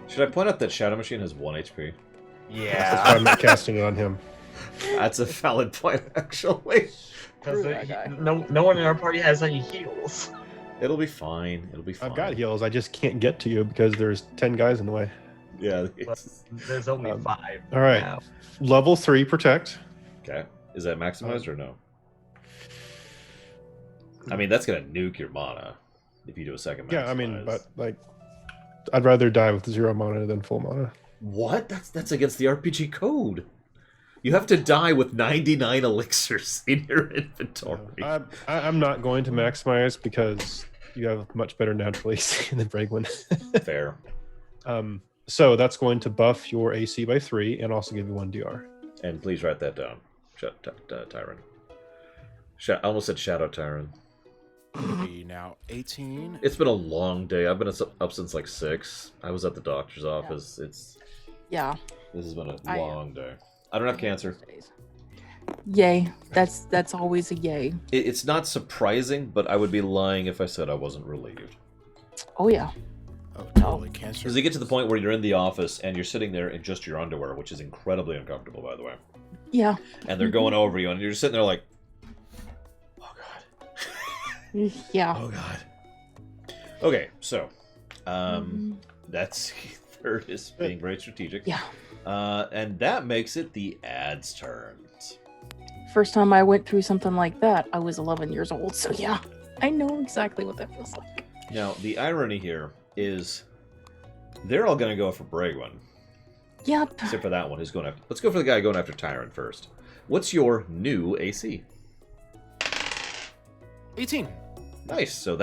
Should I point out that Shadow Machine has 1 HP? That's why I'm not casting it on him. That's a valid point, actually. Screw that Because guy. no one in our party has any heals. It'll be fine. It'll be fine. I've got heals. I just can't get to you because there's 10 guys in the way. Yeah. There's only 5. All right. now. Level 3 protect. Okay. Is that maximized or no? I mean, that's gonna nuke your mana if you do a second maximize. Yeah, I mean, but like, I'd rather die with 0 mana than full mana. What? That's against the RPG code. You have to die with 99 elixirs in your inventory. I'm not going to maximize because you have much better natural AC than Braigwen. Fair. So that's going to buff your AC by 3 and also give you 1 DR. And please write that down. Tyren. I almost said Shadow Tyren. Be now 18. It's been a long day. I've been up since like 6. I was at the doctor's office. Yeah. This has been a long day. I don't have cancer. Yay. That's always a yay. It's not surprising, but I would be lying if I said I wasn't relieved. Oh yeah. Oh, totally cancer. Because you get to the point where you're in the office and you're sitting there in just your underwear, which is incredibly uncomfortable, by the way. Yeah. And they're going over you, and you're just sitting there like, oh god, Yeah. oh god. Okay, so that's 3rd is being very strategic. Yeah. And that makes it the ad's turn. First time I went through something like that, I was 11 years old. So yeah, I know exactly what that feels like. Now, the irony here is they're all going to go for Braigwen. Yep. Except for that one who's going after... Let's go for the guy going after Tyren first. What's your new AC? 18. Nice. So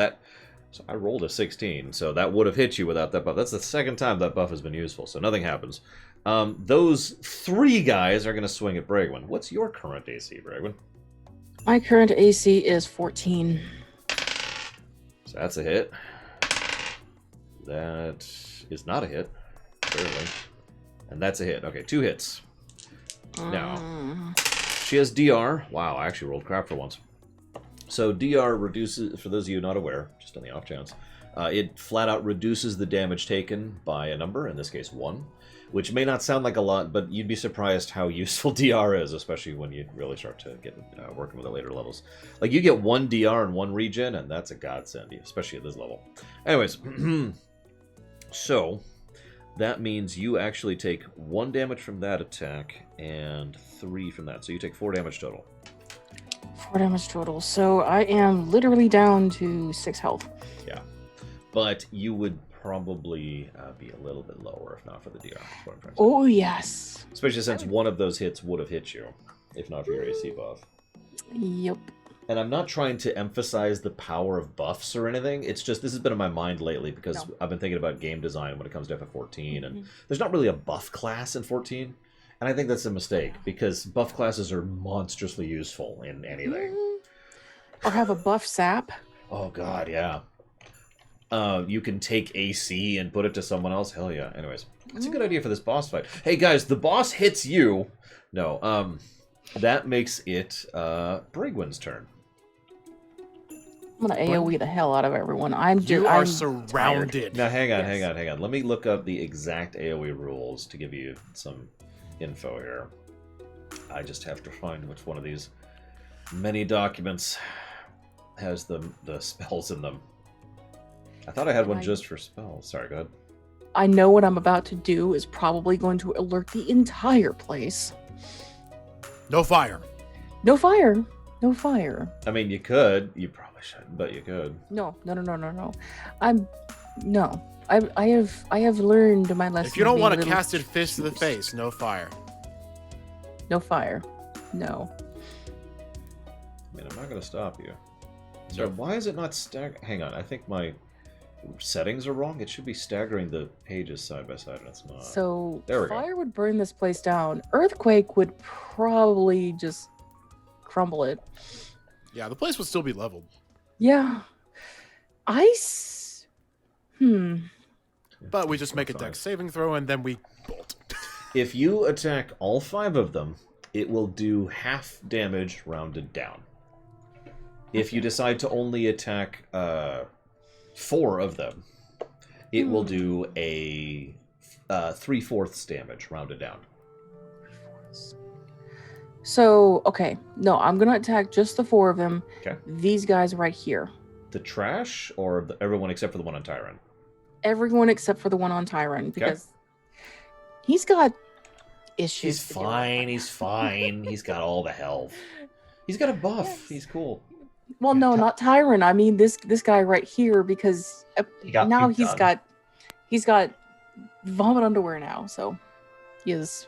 I rolled a 16, so that would have hit you without that buff. That's the 2nd time that buff has been useful, so nothing happens. Those 3 guys are going to swing at Braigwen. What's your current AC, Braigwen? My current AC is 14. So that's a hit. That is not a hit. Barely. And that's a hit. Okay, 2 hits. Now, she has DR. Wow, I actually rolled crap for once. So DR reduces, for those of you not aware, just on the off chance, it flat out reduces the damage taken by a number, in this case 1, which may not sound like a lot, but you'd be surprised how useful DR is, especially when you really start to get working with the later levels. Like, you get 1 DR and 1 regen, and that's a godsend, especially at this level. Anyways, so that means you actually take 1 damage from that attack and 3 from that, so you take 4 damage total. 4 damage total. So I am literally down to 6 health. Yeah, but you would probably be a little bit lower if not for the DR. That's what I'm trying to say. Oh yes. Especially since one of those hits would have hit you, if not for your AC buff. Yep. And I'm not trying to emphasize the power of buffs or anything. It's just this has been in my mind lately because I've been thinking about game design when it comes to FF14, and there's not really a buff class in 14. And I think that's a mistake because buff classes are monstrously useful in anything. Or have a buff sap. Oh god, yeah. You can take AC and put it to someone else. Hell yeah. Anyways, that's a good idea for this boss fight. Hey guys, the boss hits you. No, That makes it Braigwen's turn. I'm gonna AoE the hell out of everyone. You are I'm surrounded. Now, hang on, Yes. hang on. Let me look up the exact AoE rules to give you some info here. I just have to find which one of these many documents has the spells in them. I thought I had one just for spells. Sorry, go ahead. I know what I'm about to do is probably going to alert the entire place. No fire. No fire. No fire. I mean, you could. You probably shouldn't, but you could. No. I have learned my lesson. If you don't want to little cast it fist to the choose. face, no fire. No fire. No. I mean, I'm not going to stop you. So why is it not Hang on, I think my settings are wrong. It should be staggering the pages side by side, and it's not. So There we go. fire would burn this place down. Earthquake would probably just crumble it. Yeah, the place would still be leveled. Yeah. Ice. But we just make a Fine. dex saving throw and then we bolt. If you attack all 5 of them, it will do half damage rounded down. If you decide to only attack 4 of them, it will do a 3/4 damage rounded down. So, okay. No, I'm going to attack just the 4 of them. Okay. These guys right here. The trash, or everyone except for the one on Tyren? Everyone except for the one on Tyren, because he's got issues. He's to deal with. fine, he's fine. He's got all the health. He's got a buff. Yes. He's cool. Well, no, not Tyren. I mean this guy right here, because He got now puked on. he's got vomit underwear now, so he is.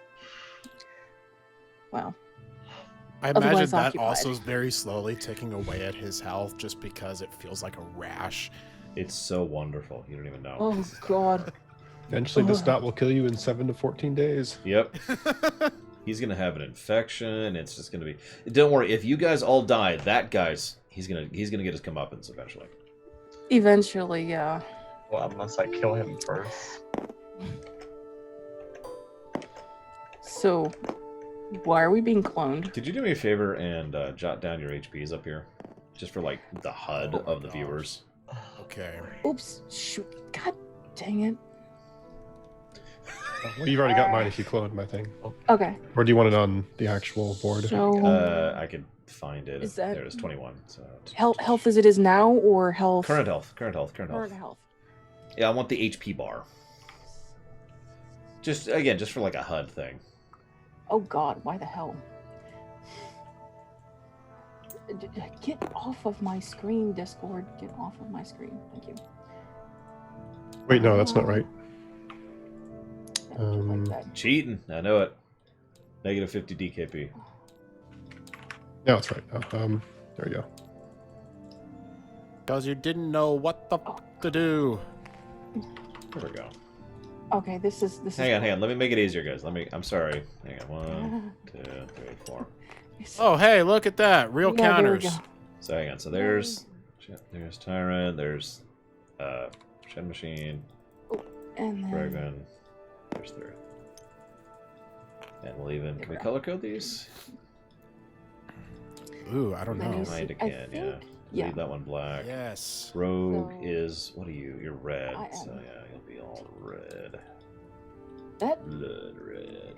Wow. I imagine Otherwise that occupied. also is very slowly ticking away at his health just because it feels like a rash. It's so wonderful. You don't even know. Oh God. Eventually, this Ugh. dot will kill you in 7 to 14 days. Yep. He's gonna have an infection. It's just gonna be. Don't worry. If you guys all die, that guy's he's gonna get his comeuppance eventually. Eventually, yeah. Well, unless I kill him first. So, why are we being cloned? Could you do me a favor and jot down your HPs up here, just for like the HUD Oh my of the gosh. viewers? Okay. Oops! Shoot! God dang it! Well, you've already got mine if you cloned my thing. Okay. Or do you want it on the actual board? So, I could find it. Is that- There it is, 21. So health as it is now, or health? current health. Current health. Current health. Yeah, I want the HP bar. Just again, just for like a HUD thing. Oh God! Why the hell? Get off of my screen, Discord. Get off of my screen. Thank you. Wait, no, that's not right. Like that. Cheating, I know it. Negative 50 DKP. No, it's right. There we go. Because you didn't know what the fuck to do. There we go. Okay, this is. Hang on. Let me make it easier, guys. I'm sorry. Hang on. 1, 2, 3, 4. Oh, hey, look at that. Real Yeah, there we counters. go. So hang on. So there's Tyren. There's Shed Machine. And then. Braigwen. There's 3. And we'll even. Can we color code these? Ooh, I don't Let me know. see. Mind I again, yeah. think- yeah. Leave that one black. Yes. Rogue So- is. What are you? You're red. I am. So yeah, you'll be all red. That. Blood red.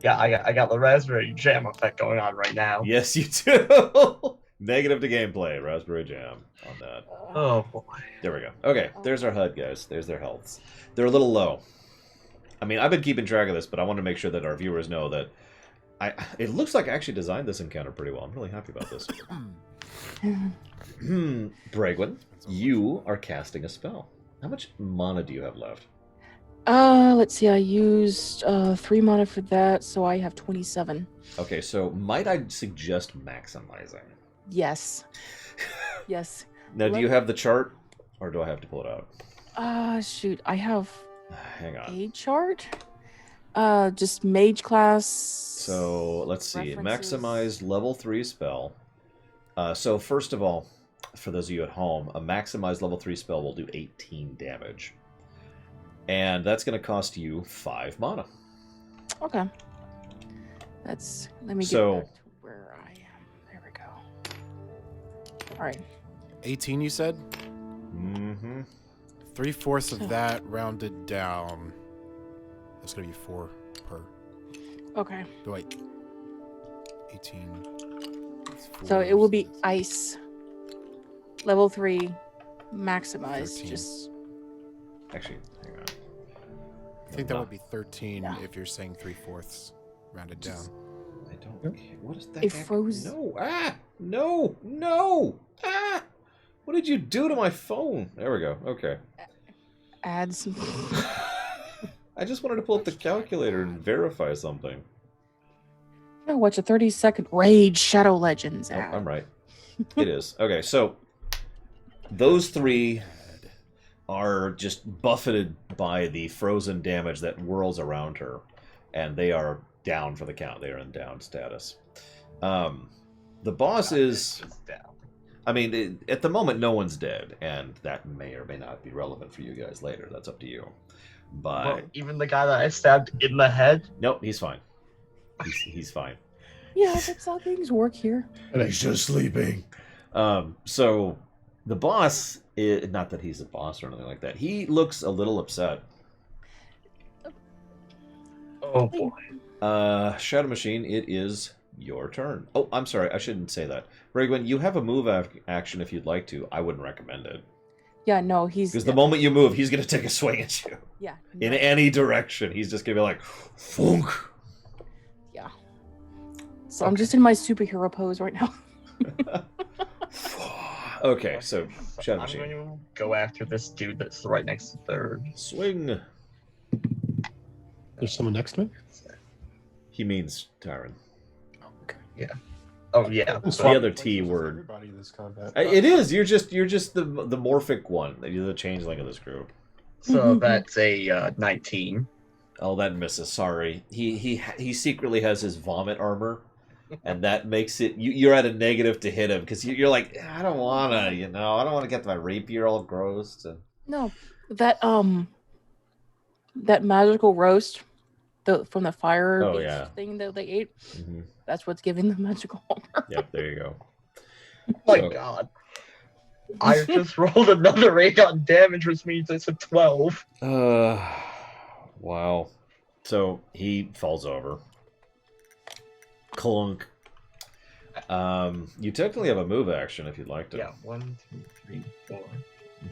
Yeah, I got the raspberry jam effect going on right now. Yes, you do. Negative to gameplay. Raspberry jam on that. Oh boy. There we go. Okay, there's our HUD, guys. There's their healths. They're a little low. I mean, I've been keeping track of this, but I want to make sure that our viewers know that it looks like I actually designed this encounter pretty well. I'm really happy about this. Braigwen, you are casting a spell. How much mana do you have left? Let's see. I used 3 mana for that, so I have 27. Okay, so might I suggest maximizing? Yes. Yes. Now, do you have the chart, or do I have to pull it out? Shoot. I have Hang on. a chart. Just mage class. So let's see. References. Maximize level 3 spell. So first of all, for those of you at home, a maximized level 3 spell will do 18 damage. And that's going to cost you 5 mana. Okay. That's. Let me get So back to right. 18, you said? Mm-hmm. 3/4 of that rounded down. That's gonna be 4 per. Okay. No, wait. 18. So it will be ice. Level 3, maximized. 13. Just Actually, hang on. I think that would be 13 Yeah. if you're saying 3/4 rounded down. I don't. What is that? It froze. No! Ah! No! No! Ah! What did you do to my phone? There we go. Okay. add some. I just wanted to pull up the calculator and verify something. Oh, watch a 30-second Rage Shadow Legends Oh, ad. I'm right. It is. Okay, so those 3 are just buffeted by the frozen damage that whirls around her, and they are down for the count. They are in down status. The boss is... Just down. I mean, at the moment, no one's dead, and that may or may not be relevant for you guys later. That's up to you. But... Well, even the guy that I stabbed in the head. Nope, he's fine. He's fine. Yeah, that's how things work here. And He's just sleeping. So the boss, not that he's a boss or anything like that, he looks a little upset. Oh boy. Shadow Machine, it is your turn. Oh, I'm sorry, I shouldn't say that. Braigwen, you have a move action if you'd like to. I wouldn't recommend it. Yeah, no, he's. Because the moment you move, he's going to take a swing at you. Yeah. In no. any direction. He's just going to be like, funk. Yeah. So I'm just in my superhero pose right now. Okay, so Shadow I'm Machine. going to go after this dude that's right next to third. Swing. There's someone next to me? He means Tyren. Okay. Oh yeah. The other T word. Everybody in this combat. It is. You're just the morphic one. You're the changeling of this group. So that's a 19. Oh, that misses. Sorry. He secretly has his vomit armor, and that makes it. You're at a negative to hit him because you're like, I don't wanna, I don't want to get my rapier all gross. No, that magical roast, from the fire Oh, yeah. thing that they ate. Mm-hmm. That's what's giving the magical armor. Yep. There you go. Oh my So- god. I just rolled another 8 on damage, which means it's a 12. Wow. So he falls over. Clunk. You technically have a move action if you'd like to. Yeah, 1, 2, 3, 4.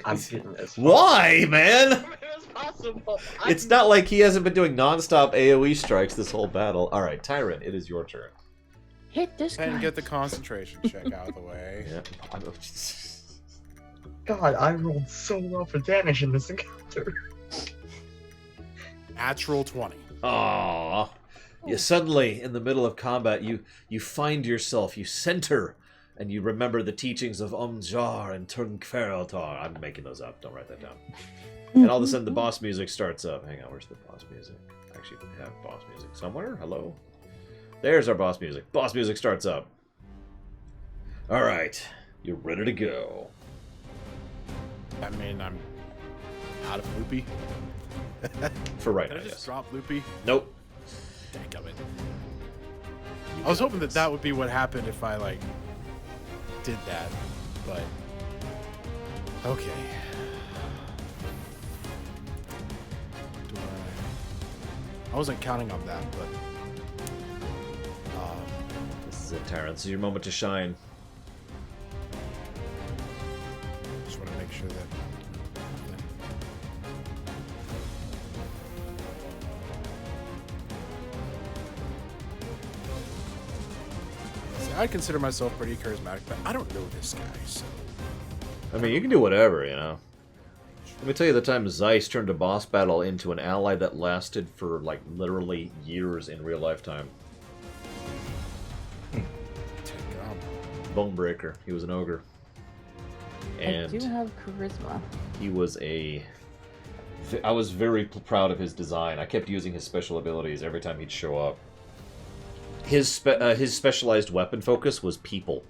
I'm getting as Why, man? as possible. It's not like he hasn't been doing non-stop AoE strikes this whole battle. All right, Tyren, it is your turn. Hit this guy. And get the concentration check out of the way. Yeah. God, I rolled so well for damage in this encounter. Natural 20. Aww. You suddenly, in the middle of combat, you find yourself, you center, and you remember the teachings of Umjar and Turnfereltar. I'm making those up. Don't write that down. And all of a sudden, the boss music starts up. Hang on, where's the boss music? Actually, we have boss music somewhere. Hello? There's our boss music. Boss music starts up. All right. You're ready to go. I mean, I'm out of loopy. For right Can now, I just yes. drop loopy? Nope. Dadgummit. I was hoping that would be what happened if I, like, did that. But, okay. I wasn't counting on that, but... This is it, Tyren. This is your moment to shine. just want to make sure that... See, I consider myself pretty charismatic, but I don't know this guy, so... I mean, you can do whatever, Let me tell you the time Zeiss turned a boss battle into an ally that lasted for, like, literally years in real lifetime. Bonebreaker. He was an ogre. I do And have charisma. he was I was very proud of his design. I kept using his special abilities every time he'd show up. His specialized weapon focus was people.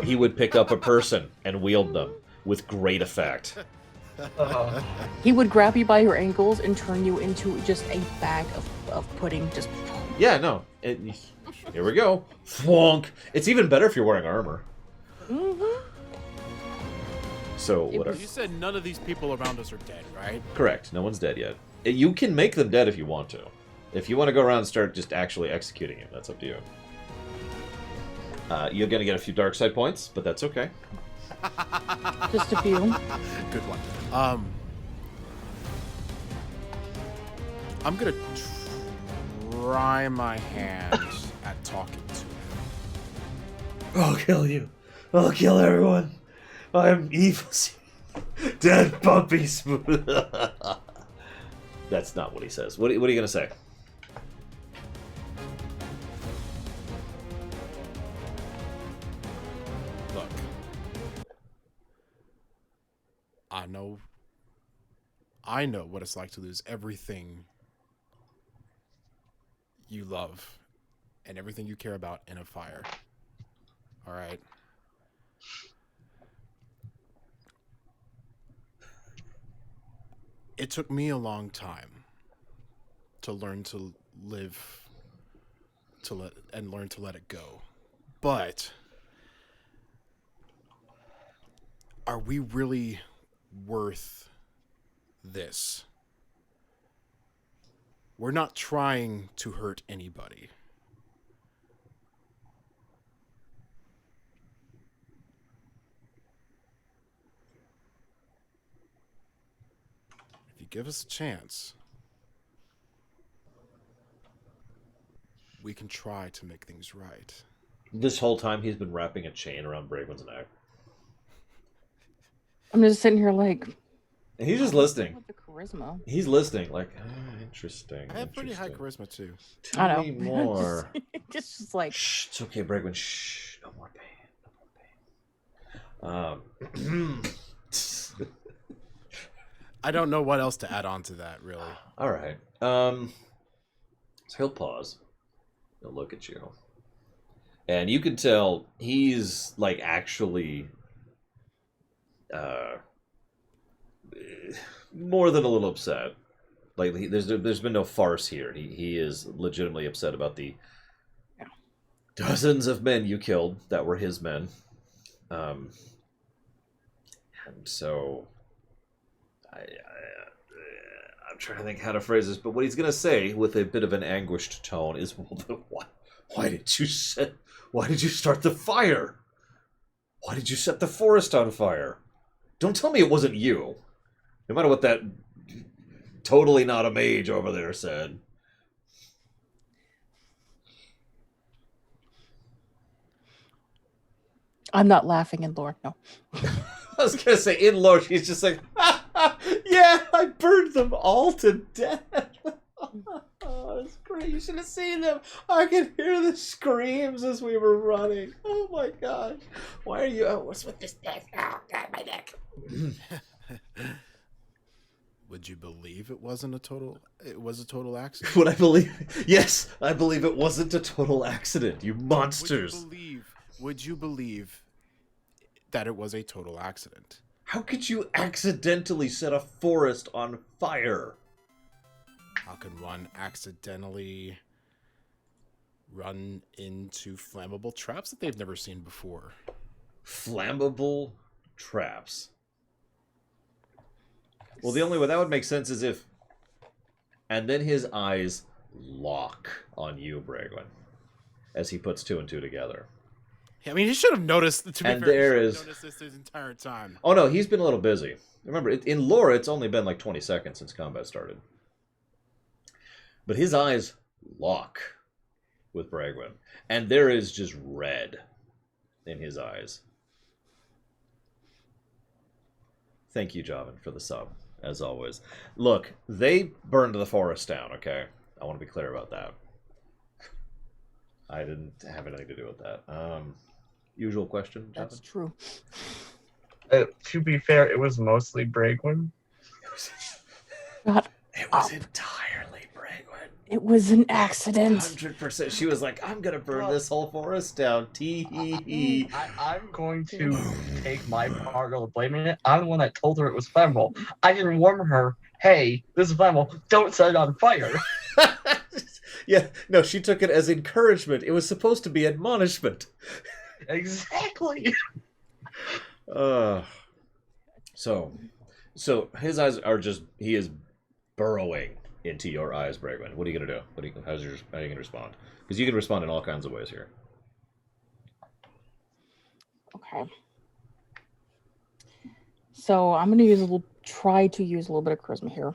He would pick up a person and wield them with great effect. He would grab you by your ankles and turn you into just a bag of pudding. Just Yeah, no. Here we go. Flonk. It's even better if you're wearing armor. Mm-hmm. So It whatever. You said none of these people around us are dead, right? Correct. No one's dead yet. You can make them dead if you want to. If you want to go around and start just actually executing him, that's up to you. You're going to get a few dark side points, but that's okay. Just a few. Good one. I'm gonna try my hands at talking to him. I'll kill you. I'll kill everyone. I'm evil. Dead puppies. That's not what he says. What are you going to say? Look, I know what it's like to lose everything you love and everything you care about in a fire. All right. It took me a long time to learn to live learn to let it go. But are we really worth this? We're not trying to hurt anybody. If you give us a chance, we can try to make things right. This whole time he's been wrapping a chain around Braigwen's neck. I'm just sitting here like. And he's just listening. With the charisma. He's listening, like, interesting. I have pretty high charisma too. I Tell know. me more. just like. Shh, it's okay, Braigwen. Shh, no more pain. I don't know what else to add on to that, really. All right. So he'll pause. He'll look at you, and you can tell he's like actually more than a little upset. Like there's been no farce here. He is legitimately upset about the dozens of men you killed that were his men. And so I'm trying to think how to phrase this, but what he's gonna say with a bit of an anguished tone is, "Well, why did you start the fire? Why did you set the forest on fire? Don't tell me it wasn't you. No matter what that totally not a mage over there said." I'm not laughing in lore, no. I was gonna say in lore, she's just like, yeah, I burned them all to death. Oh, it's great. You should have seen them. I could hear the screams as we were running. Oh my gosh. Why are you... Oh, what's with this neck? Oh, God, my neck. Would you believe it was a total accident? Would I believe... Yes, I believe it wasn't a total accident, you monsters. Would you believe that it was a total accident? How could you accidentally set a forest on fire? How could one accidentally run into flammable traps that they've never seen before? Flammable traps. Well, the only way that would make sense is if... And then his eyes lock on you, Braigwen, as he puts two and two together. I mean, he should have noticed. To be And fair, he should have noticed this entire time. Oh no, he's been a little busy. Remember, in lore, it's only been like 20 seconds since combat started. But his eyes lock with Braigwen, and there is just red in his eyes. Thank you, Javin, for the sub, as always. Look, they burned the forest down, okay? I want to be clear about that. I didn't have anything to do with that. Usual question, Javin? That's true. To be fair, it was mostly Braigwen. God, It was entirely Braigwen. it was an accident. 100%. She was like, I'm going to burn this whole forest down. Tee-hee-hee. I'm going to take my part of the blame in it. I'm the one that told her it was flammable. I didn't warn her, hey, this is flammable. Don't set it on fire. Yeah, no, she took it as encouragement. It was supposed to be admonishment. Exactly. Uh, so his eyes are he is burrowing into your eyes, Braigwen. What are you gonna do? How are you gonna respond? Because you can respond in all kinds of ways here. Okay. So I'm gonna try to use a little bit of charisma here.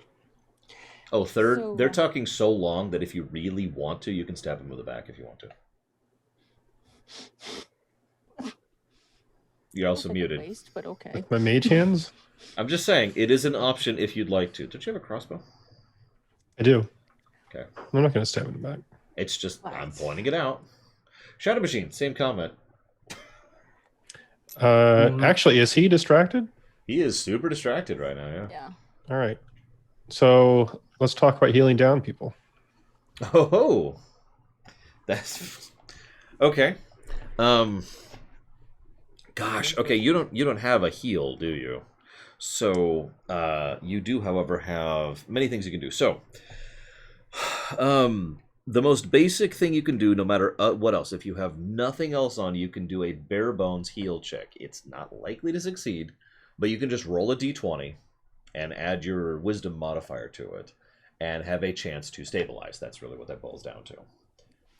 Oh, third, So, they're talking so long that if you really want to, you can stab him with the back if you want to. You're also feels like a muted. waste, but okay. My mage hands? I'm just saying, it is an option if you'd like to. Don't you have a crossbow? I do. Okay. I'm not going to stab him in the back. It's just, What? I'm pointing it out. Shadow Machine, same comment. Actually, is he distracted? He is super distracted right now, yeah. Yeah. All right. So let's talk about healing down people. Oh, ho. That's okay. Gosh, okay, you don't have a heal, do you? So, you do, however, have many things you can do. So, the most basic thing you can do, no matter what else, if you have nothing else on, you can do a bare bones heal check. It's not likely to succeed, but you can just roll a d20 and add your wisdom modifier to it and have a chance to stabilize. That's really what that boils down to.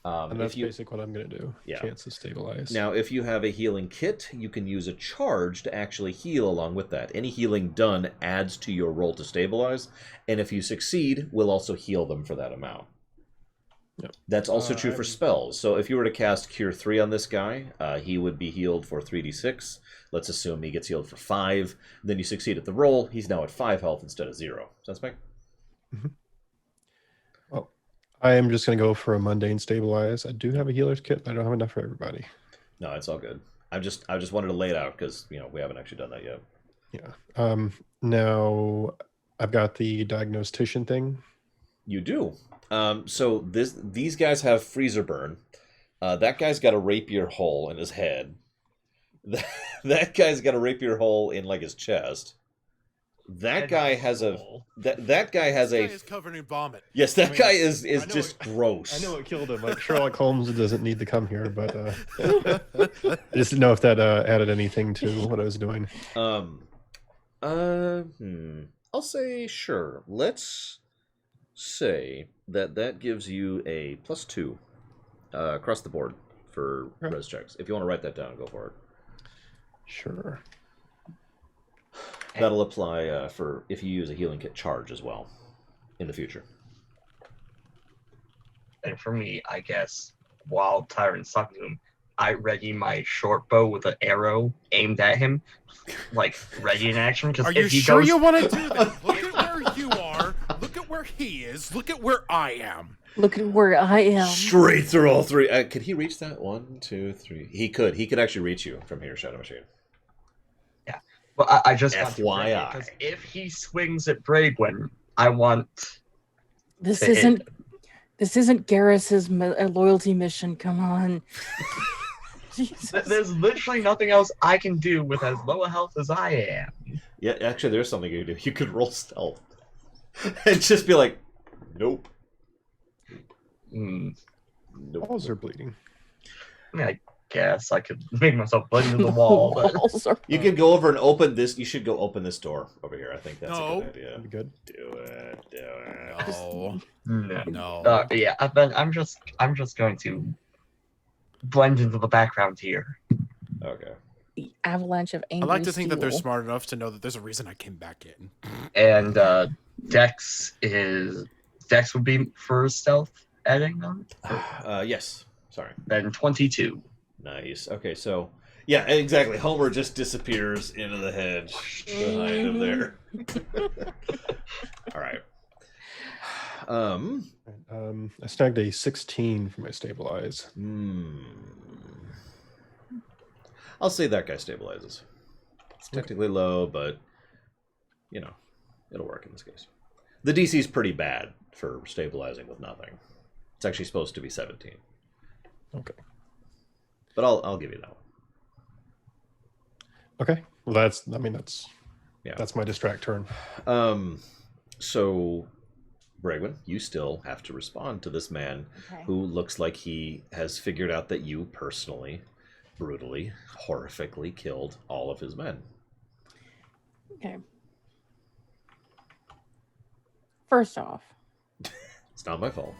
And that's basically what I'm going to do. Yeah. Chance to stabilize. Now, if you have a healing kit, you can use a charge to actually heal along with that. Any healing done adds to your roll to stabilize, and if you succeed, will also heal them for that amount. Yep. That's also true for spells. So if you were to cast Cure 3 on this guy, he would be healed for 3d6. Let's assume he gets healed for 5. Then you succeed at the roll. He's now at 5 health instead of 0. Sounds right? Mm-hmm. Well, I am just going to go for a mundane stabilize. I do have a healer's kit, but I don't have enough for everybody. No, it's all good. I just wanted to lay it out because we haven't actually done that yet. Yeah. Now I've got the diagnostician thing. You do. So these guys have freezer burn. That guy's got a rapier hole in his head. That guy's got a rapier hole in like his chest. That guy has a that guy has This a guy is covered in vomit. yes. That guy is I know just gross. I know what killed him. Like Sherlock Holmes doesn't need to come here, but I just didn't know if that added anything to what I was doing. I'll say sure. Let's say that gives you a +2 across the board for res checks. If you want to write that down, go for it. Sure. That'll apply for if you use a healing kit charge as well in the future. And for me, I guess, while Tyron's talking to him, I ready my short bow with an arrow aimed at him, like ready in action. Because Are if you he sure goes, you want to do that? Look at where you are. Look at where he is. Look at where I am. Look at where I am. Straight through all three. Could he reach that? 1, 2, 3. He could. He could actually reach you from here, Shadow Machine. Yeah. Well, I just want to FYI. because if he swings at Braigwen, I want. This to hit isn't. him. This isn't Garrus's loyalty mission. Come on. Jesus. There's literally nothing else I can do with as low a health as I am. Yeah, actually, there's something you could do. You could roll stealth and just be like, nope. Mm. Nope. Balls are bleeding. I mean, I guess I could make myself blend into the wall, but Walls are- You can go over and open this. You should go open this door over here. I think that's a No. good idea. That'd be good. Do it. Do it. No. no. No. Yeah, then I'm just going to blend into the background here. Okay. The avalanche of I angry like to think that they're steel. smart enough to know that there's a reason I came back in. And Dex would be for stealth adding on. Yes. Sorry. Then 22. Nice. Okay, so yeah, exactly. Homer just disappears into the hedge behind him there. All right. I snagged a 16 for my stabilize. I'll say that guy stabilizes. It's technically low, but it'll work in this case. The DC is pretty bad for stabilizing with nothing. It's actually supposed to be 17. Okay. But I'll give you that one. Okay. Well, that's my distract turn. So, Braigwen, you still have to respond to this man Okay. who looks like he has figured out that you personally brutally, horrifically killed all of his men. Okay. First off, It's not my fault.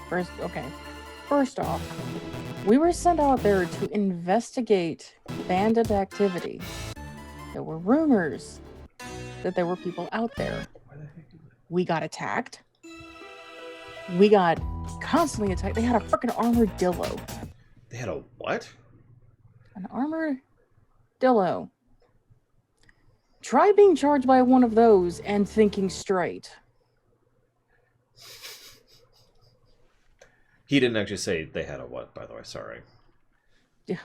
First off, we were sent out there to investigate bandit activity. There were rumors that there were people out there. We got attacked. We got constantly attacked. They had a freaking armadillo. They had a what? An armadillo. Try being charged by one of those and thinking straight. He didn't actually say they had a what, by the way. Sorry. Yeah.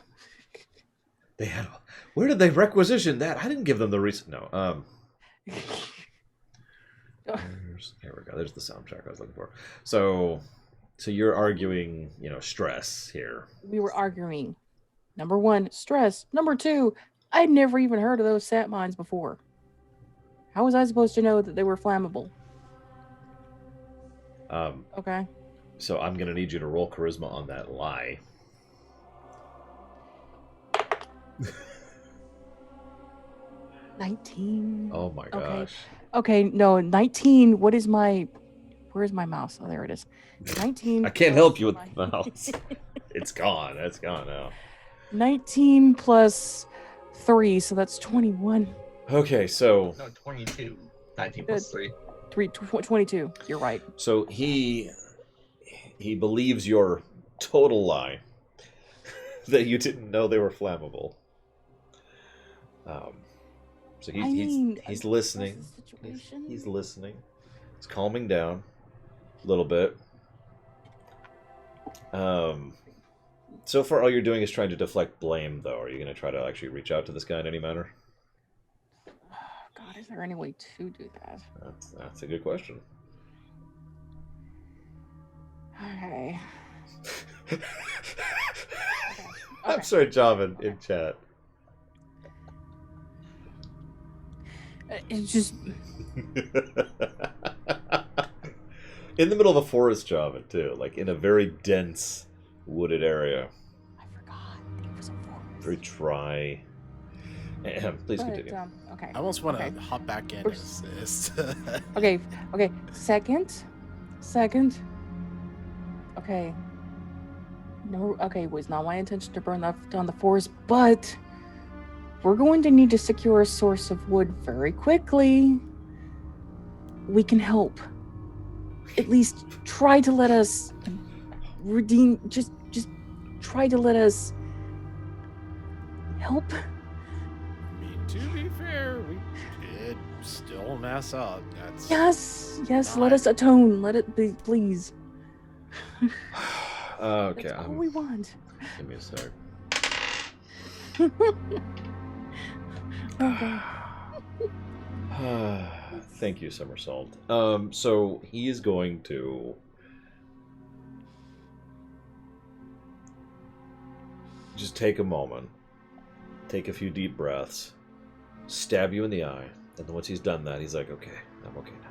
They had a... Where did they requisition that? I didn't give them the reason. No. Here we go. There's the soundtrack I was looking for. So you're arguing, stress here. We were arguing. Number one, stress. Number two, I'd never even heard of those sap mines before. How was I supposed to know that they were flammable? Okay. So I'm going to need you to roll charisma on that lie. 19. Oh my gosh. Okay, no, 19. Where's my mouse? Oh, there it is. 19. I can't help you with the mouse. It's gone. It's gone now. 19 plus 3, so that's 21. Okay, so... No, 22. 19 plus 3. 22. You're right. So he believes your total lie that you didn't know they were flammable. So he's listening. He's listening. He's calming down a little bit. So far, all you're doing is trying to deflect blame, though. Are you going to try to actually reach out to this guy in any manner? God, is there any way to do that? That's a good question. Okay. I'm sorry, Javan, in chat. It's just... In the middle of a forest, Javan, too. Like, in a very dense, wooded area. I forgot it was a forest. Very dry. Please continue. Okay. I almost want to Okay. hop back in. Okay. Second. Okay. No. Okay. It was not my intention to burn down the forest, but we're going to need to secure a source of wood very quickly. We can help. At least try to let us redeem. Just try to let us help. I mean, to be fair, we did still mess up. That's Yes. Let us atone. Let it be, please. Okay. That's all we want. Give me a sec. Okay. Thank you, Somersault. So he is going to just take a moment, take a few deep breaths, stab you in the eye, and then once he's done that, he's like, "Okay, I'm okay now."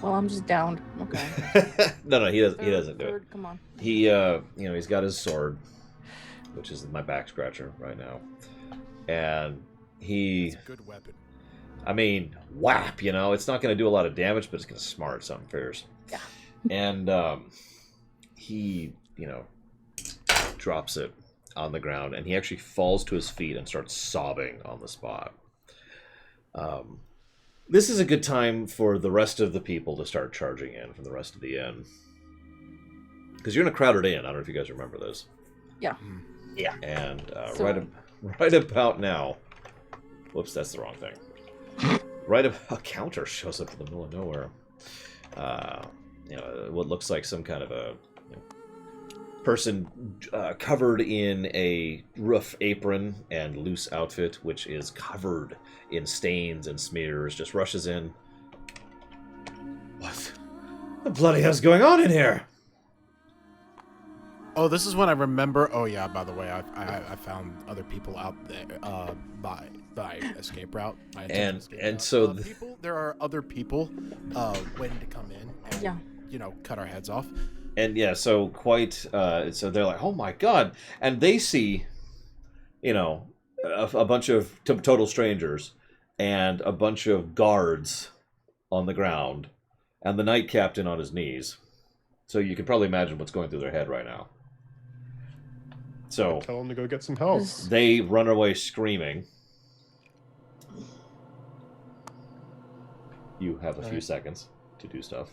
Well, I'm just downed. Okay. No, he doesn't. He doesn't do it. Third, come on. He, he's got his sword, which is my back scratcher right now, and he. a good weapon. I mean, whap, it's not going to do a lot of damage, but it's going to smart something fierce. Yeah. And he, drops it on the ground, and he actually falls to his feet and starts sobbing on the spot. This is a good time for the rest of the people to start charging in from the rest of the inn. Because you're in a crowded inn. I don't know if you guys remember this. Yeah. Yeah. And So- right about now... Whoops, that's the wrong thing. A counter shows up in the middle of nowhere. What looks like some kind of a person covered in a rough apron and loose outfit, which is covered in stains and smears, just rushes in. What the bloody hell's going on in here? Oh, this is when I remember. Oh yeah, by the way, I found other people out there by escape route. My intended escape route. So there are other people waiting to come in and Yeah. cut our heads off. And yeah, so they're like, oh my god, and they see you know, a bunch of total strangers and a bunch of guards on the ground and the night captain on his knees. So you can probably imagine what's going through their head right now. So Tell them to go get some help. they run away screaming. You have a few seconds to do stuff.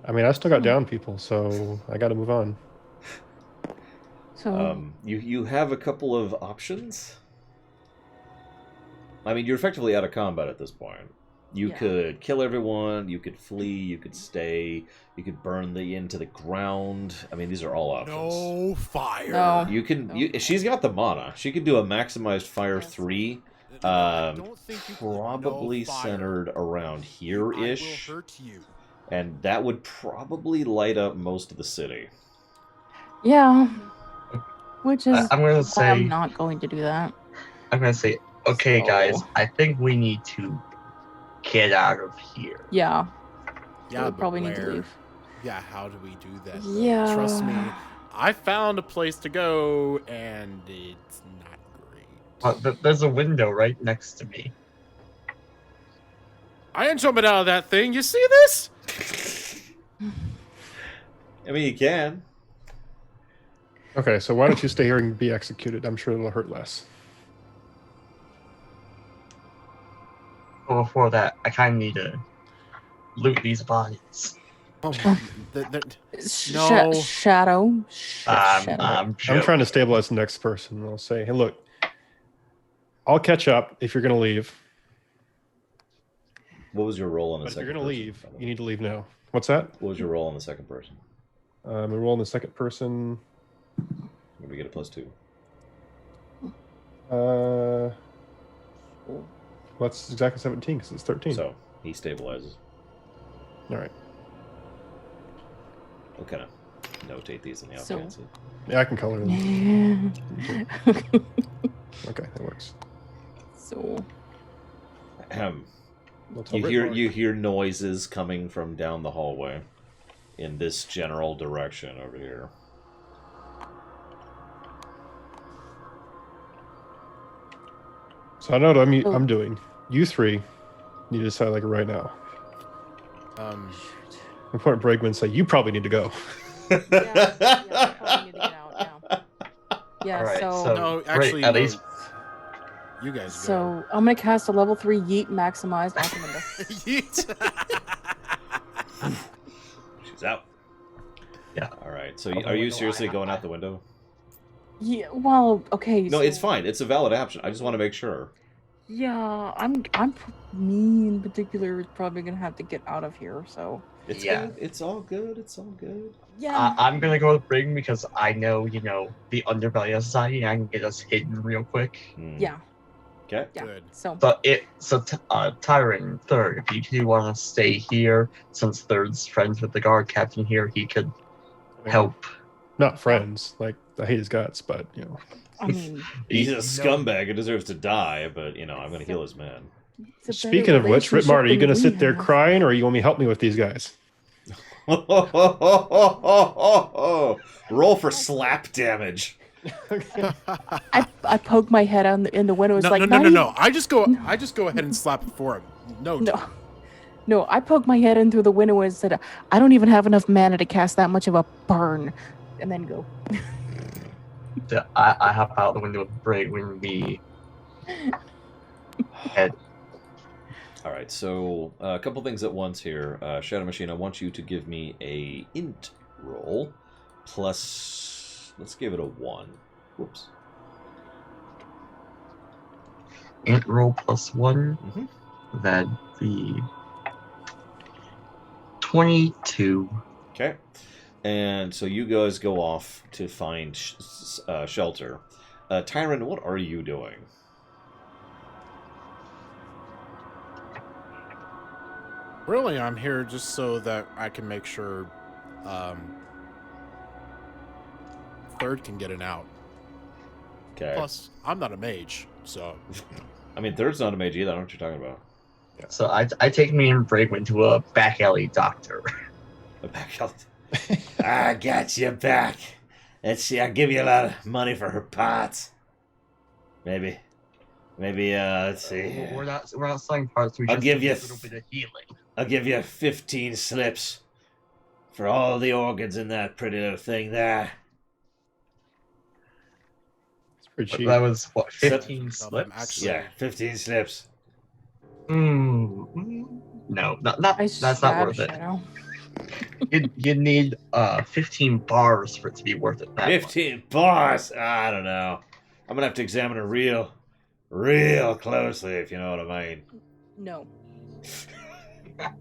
I mean, I still got down people, so I got to move on. So You have a couple of options. I mean, you're effectively out of combat at this point. You could kill everyone, you could flee, you could stay, you could burn the inn to the ground. I mean, these are all options. No fire. No. You can. She's got the mana. She could do a maximized fire 3. I don't think you could. Probably No fire. centered around here-ish. I will hurt you. And that would probably light up most of the city. yeah, which is I'm gonna why say. I'm not going to do that. I'm gonna say. Okay, So- guys. I think we need to get out of here. Yeah, Yeah, we but probably need to where? leave. Yeah, how do we do that? though? Yeah. Trust me, I found a place to go, and it's not great. There's a window right next to me. I ain't jumping out of that thing. You see this? I mean, you can. Okay, so why don't you stay here and be executed? I'm sure it'll hurt less. But before that, I kind of need to loot these bodies. Oh, Shadow. I'm I'm joking. trying to stabilize the next person. I'll say, hey, look, I'll catch up if you're going to leave. What was your role on the But if second you're going to person? leave, you need to leave now. What's that? What was your role on the second person? I'm rolling the second person. Did we get a +2? That's exactly 17 because it's 13. So he stabilizes. All right. We'll kind of notate these in the So- offensive. Yeah, I can color them. Yeah. Okay, that works. So Ahem. We'll tell You Britt hear noises coming from down the hallway in this general direction over here. So I know what I'm doing. You three need to decide like right now. I'm point Braigwen and say you probably need to go. yeah, I probably need to get out now. Yeah, Alright, so No, Great, actually, at no. least You guys go. so I'm gonna cast a level 3 yeet maximized out the window. Yeet. She's out. Yeah. All right. So Out the are you window, seriously I- going out the window? Yeah, well, okay. No, so, it's fine. It's a valid option. I just want to make sure. Yeah, me in particular is probably gonna have to get out of here. So It's Yeah. good. It's all good. It's all good. yeah, I'm gonna go with Braigwen because I know, the underbelly of society, and I can get us hidden real quick. yeah, Okay. yeah. Good. So Tyren, third, if you do want to stay here, since third's friends with the guard captain here, he could help. Not friends. Like I hate his guts, but I mean, He's a No. scumbag and deserves to die, but I'm going to heal his man. it's a better Speaking of which, relationship Ritmar, are you than going to we sit there have. crying, or you want me to help me with these guys? Roll for slap damage. I poke my head in the window. It's No, like no, not no, no, even- no. I just go ahead and slap it for him. No. No, I poked my head in through the window and said, I don't even have enough mana to cast that much of a burn. And then go. I hop out the window with Braigwen, the head. All right, so a couple things at once here. Shadow Machine, I want you to give me a int roll plus. Let's give it a 1. Whoops. Int roll +1. Mhm. That'd be 22. Okay. And so you guys go off to find shelter. Tyren, what are you doing? Really, I'm here just so that I can make sure third can get an out. Okay. Plus, I'm not a mage, so I mean, third's not a mage either. I don't know what you're talking about. So I take me and Braigwen to a back alley doctor. A back out. I got you back. Let's see. I'll give you a lot of money for her pots. Maybe, let's see. We're not selling parts. We I'll just give need you a little bit of healing. I'll give you 15 slips for all the organs in that pretty little thing there. It's pretty But cheap. that was what, 15 I'm slips? actually- Yeah, 15 slips. No, I that's not stab worth it. Shadow. You need 15 bars for it to be worth it. That 15 bars. I don't know. I'm gonna have to examine it real closely, if you know what I mean. No. I'm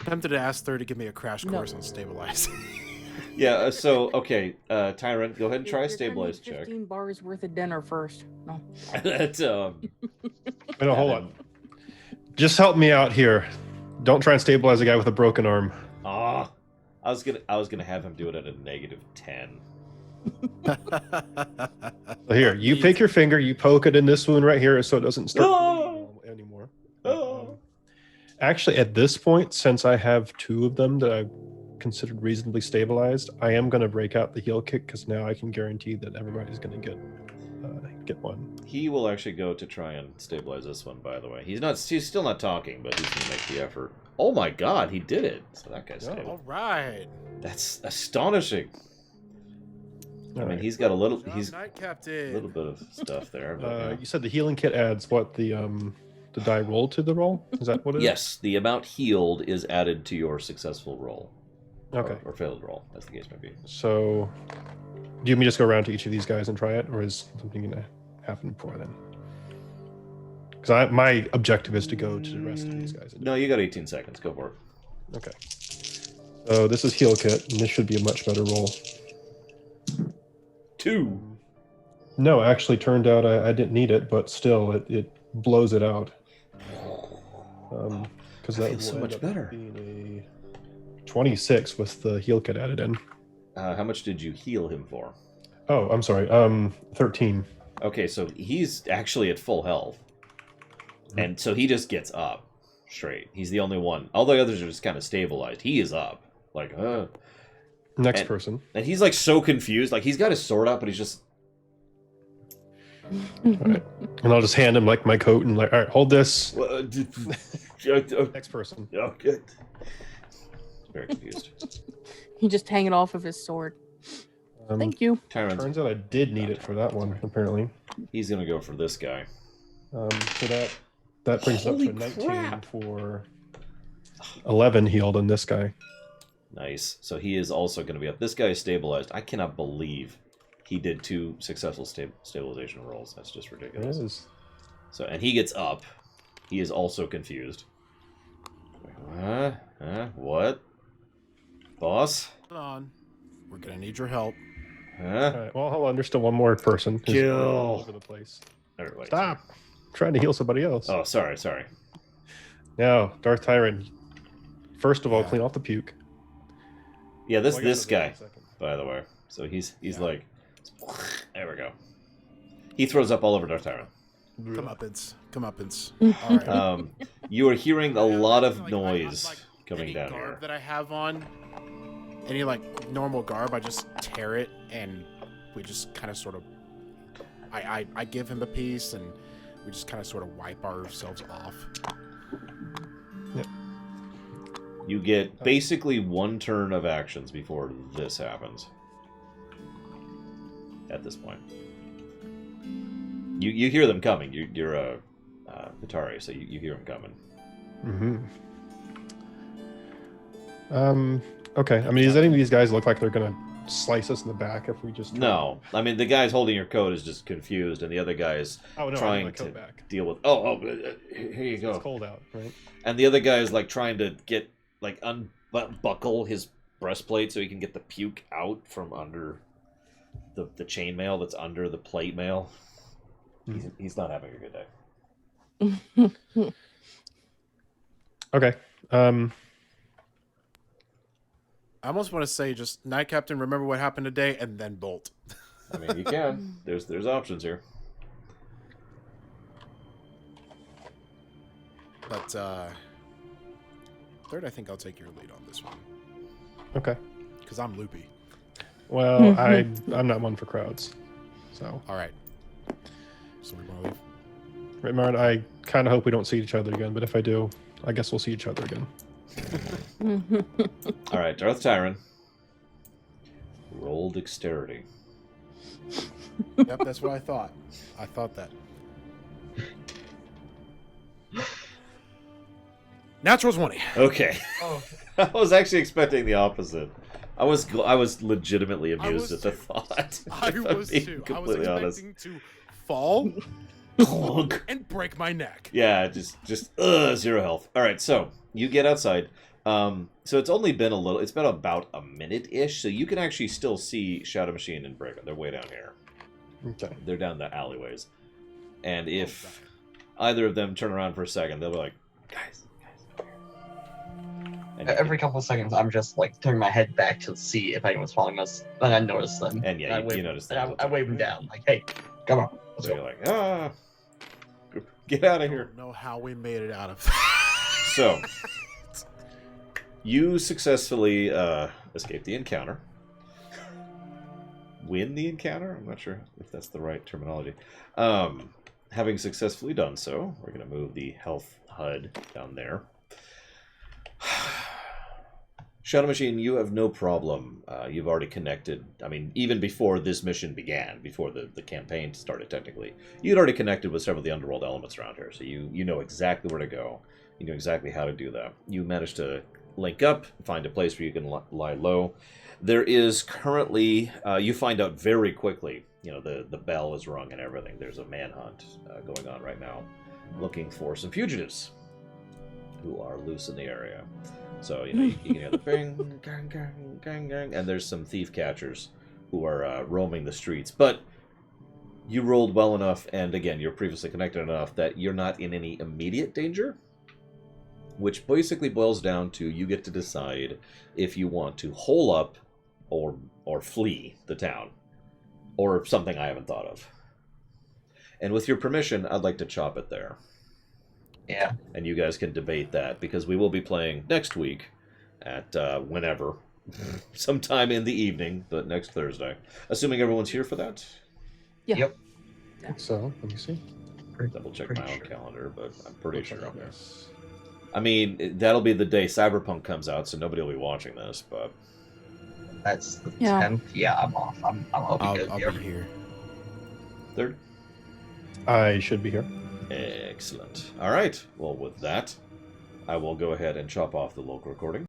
tempted to ask Thur to give me a crash No. course on stabilize. Yeah. So okay, Tyrant, go ahead and try a You're gonna stabilize need check. 15 bars worth of dinner first. No. That's Wait, no, hold on. Just help me out here. Don't try and stabilize a guy with a broken arm. Ah, I was gonna have him do it at a -10. So here, you pick your finger, you poke it in this wound right here so it doesn't start No! bleeding anymore. Oh. Actually, at this point, since I have 2 of them that I've considered reasonably stabilized, I am going to break out the heal kick because now I can guarantee that everybody's going to get one. He will actually go to try and stabilize this one. By the way, he's still not talking, but he's gonna make the effort. Oh my God, he did it! So that guy's stable. All right. That's astonishing. I mean, Alright. he's got a little. Job, He's Night a Captain. little bit of stuff there. But, You said the healing kit adds what the die roll to the roll? Is that what it is? yes, the amount healed is added to your successful roll. Okay. Or failed roll, as the case may be. So, do you want me to just go around to each of these guys and try it, or is something going to happen before then? Because my objective is to go to the rest of these guys. No, you got 18 seconds. Go for it. Okay. So this is heal kit, and this should be a much better roll. 2. No, actually, turned out I didn't need it, but still, it blows it out. Because I that feel so will much end up better. being a 26 with the heal kit added in. How much did you heal him for? Oh, I'm sorry. 13. Okay, so he's actually at full health. And so he just gets up straight. He's the only one. All the others are just kind of stabilized. He is up. Like, Next And- person. And he's like so confused. Like he's got his sword up, but he's just Alright. And I'll just hand him like my coat and like, all right, hold this. okay. Next person. Very confused. He just hanging off of his sword. Thank you. Tyrant's, Turns out I did need it for that one, apparently. he's gonna go for this guy. So that brings it up Holy to 19 crap. for 11 healed on this guy. Nice. So he is also gonna be up. This guy is stabilized. I cannot believe he did 2 successful stabilization rolls. That's just It ridiculous. is. So and he gets up. He is also confused. What? Boss? Hold on. We're gonna need your help. All right, well, hold on. There's still one more person. who's Kill. all over the place. Everybody. Stop. I'm trying to heal somebody else. Oh, sorry. Now, DarthTyren. First of all, clean off the puke. Yeah, Oh, I got this another guy, in a second. by the way. So he's like, there we go. He throws up all over DarthTyren. Comeuppance. All right. You are hearing a lot of Like, noise like, coming any down garb here. that I have on, any like normal garb, I just tear it and we just kind of sort of, I give him a piece and we just kind of sort of wipe ourselves off. You get basically 1 turn of actions before this happens. At this point, you hear them coming. You're a Patari, so you hear them coming. Okay. I mean, does any of these guys look like they're gonna slice us in the back if we just No, I mean the guy's holding your coat is just confused, and the other guy's Oh no! I trying need my to coat back. deal with. Here you go. It's cold out, right? And the other guy is like trying to get like unbuckle his breastplate so he can get the puke out from under the chainmail that's under the plate mail. He's not having a good day. Okay. I almost want to say just Night Captain, remember what happened today, and then bolt. I mean, you can. There's options here. But Third, I think I'll take your lead on this one Okay. because I'm loopy. Well, I'm not one for crowds, so All right. so we want to leave. Right, Marin, I kind of hope we don't see each other again, but if I do, I guess we'll see each other again. All right, DarthTyren. Roll dexterity. Yep, that's what I thought. I thought that. Natural 20. Okay. Oh, I was actually expecting the opposite. I was legitimately amused at the too. thought. I if I'm was being too. I was completely honest. expecting to fall Clunk. and break my neck. Yeah, just 0 health. All right, so you get outside. So it's only been it's been about a minute-ish, so you can actually still see Shadow Machine and Braigwen. They're way down here. Okay. They're down the alleyways. And if either of them turn around for a second, they'll be like, guys. And every couple of seconds, I'm just like turning my head back to see if anyone's following us. Then I notice them. And yeah, I you notice and them. I wave them down, like, "Hey, come on, let's So go." you're like, get out I of here. don't know how we made it out of that. So, you successfully escape the encounter. Win the encounter? I'm not sure if that's the right terminology. Having successfully done so, we're going to move the health HUD down there. Shadow Machine, you have no problem. You've already connected. I mean, even before this mission began, before the campaign started technically, you'd already connected with several of the underworld elements around here. So you know exactly where to go. You know exactly how to do that. You managed to link up, find a place where you can lie low. There is currently, you find out very quickly, you know, the bell is rung and everything. There's a manhunt going on right now, looking for some fugitives who are loose in the area. So, you know, you can hear the bang, gang, gang, gang, gang, and there's some thief catchers who are roaming the streets. But you rolled well enough, and again, you're previously connected enough that you're not in any immediate danger, which basically boils down to you get to decide if you want to hole up or flee the town, or something I haven't thought of. And with your permission, I'd like to chop it there. Yeah. And you guys can debate that, because we will be playing next week at whenever. Sometime in the evening, but next Thursday. Assuming everyone's here for that. Yeah. Yep. I think so. Let me see. Double check Pretty my own sure. calendar, but I'm pretty Looks sure like I'm there. yes. I mean, that'll be the day Cyberpunk comes out, so nobody will be watching this, but... That's the Yeah. 10th. Yeah, I'm off. I'll be good. I'll be here. Third? I should be here. Excellent. All right. Well, with that, I will go ahead and chop off the local recording.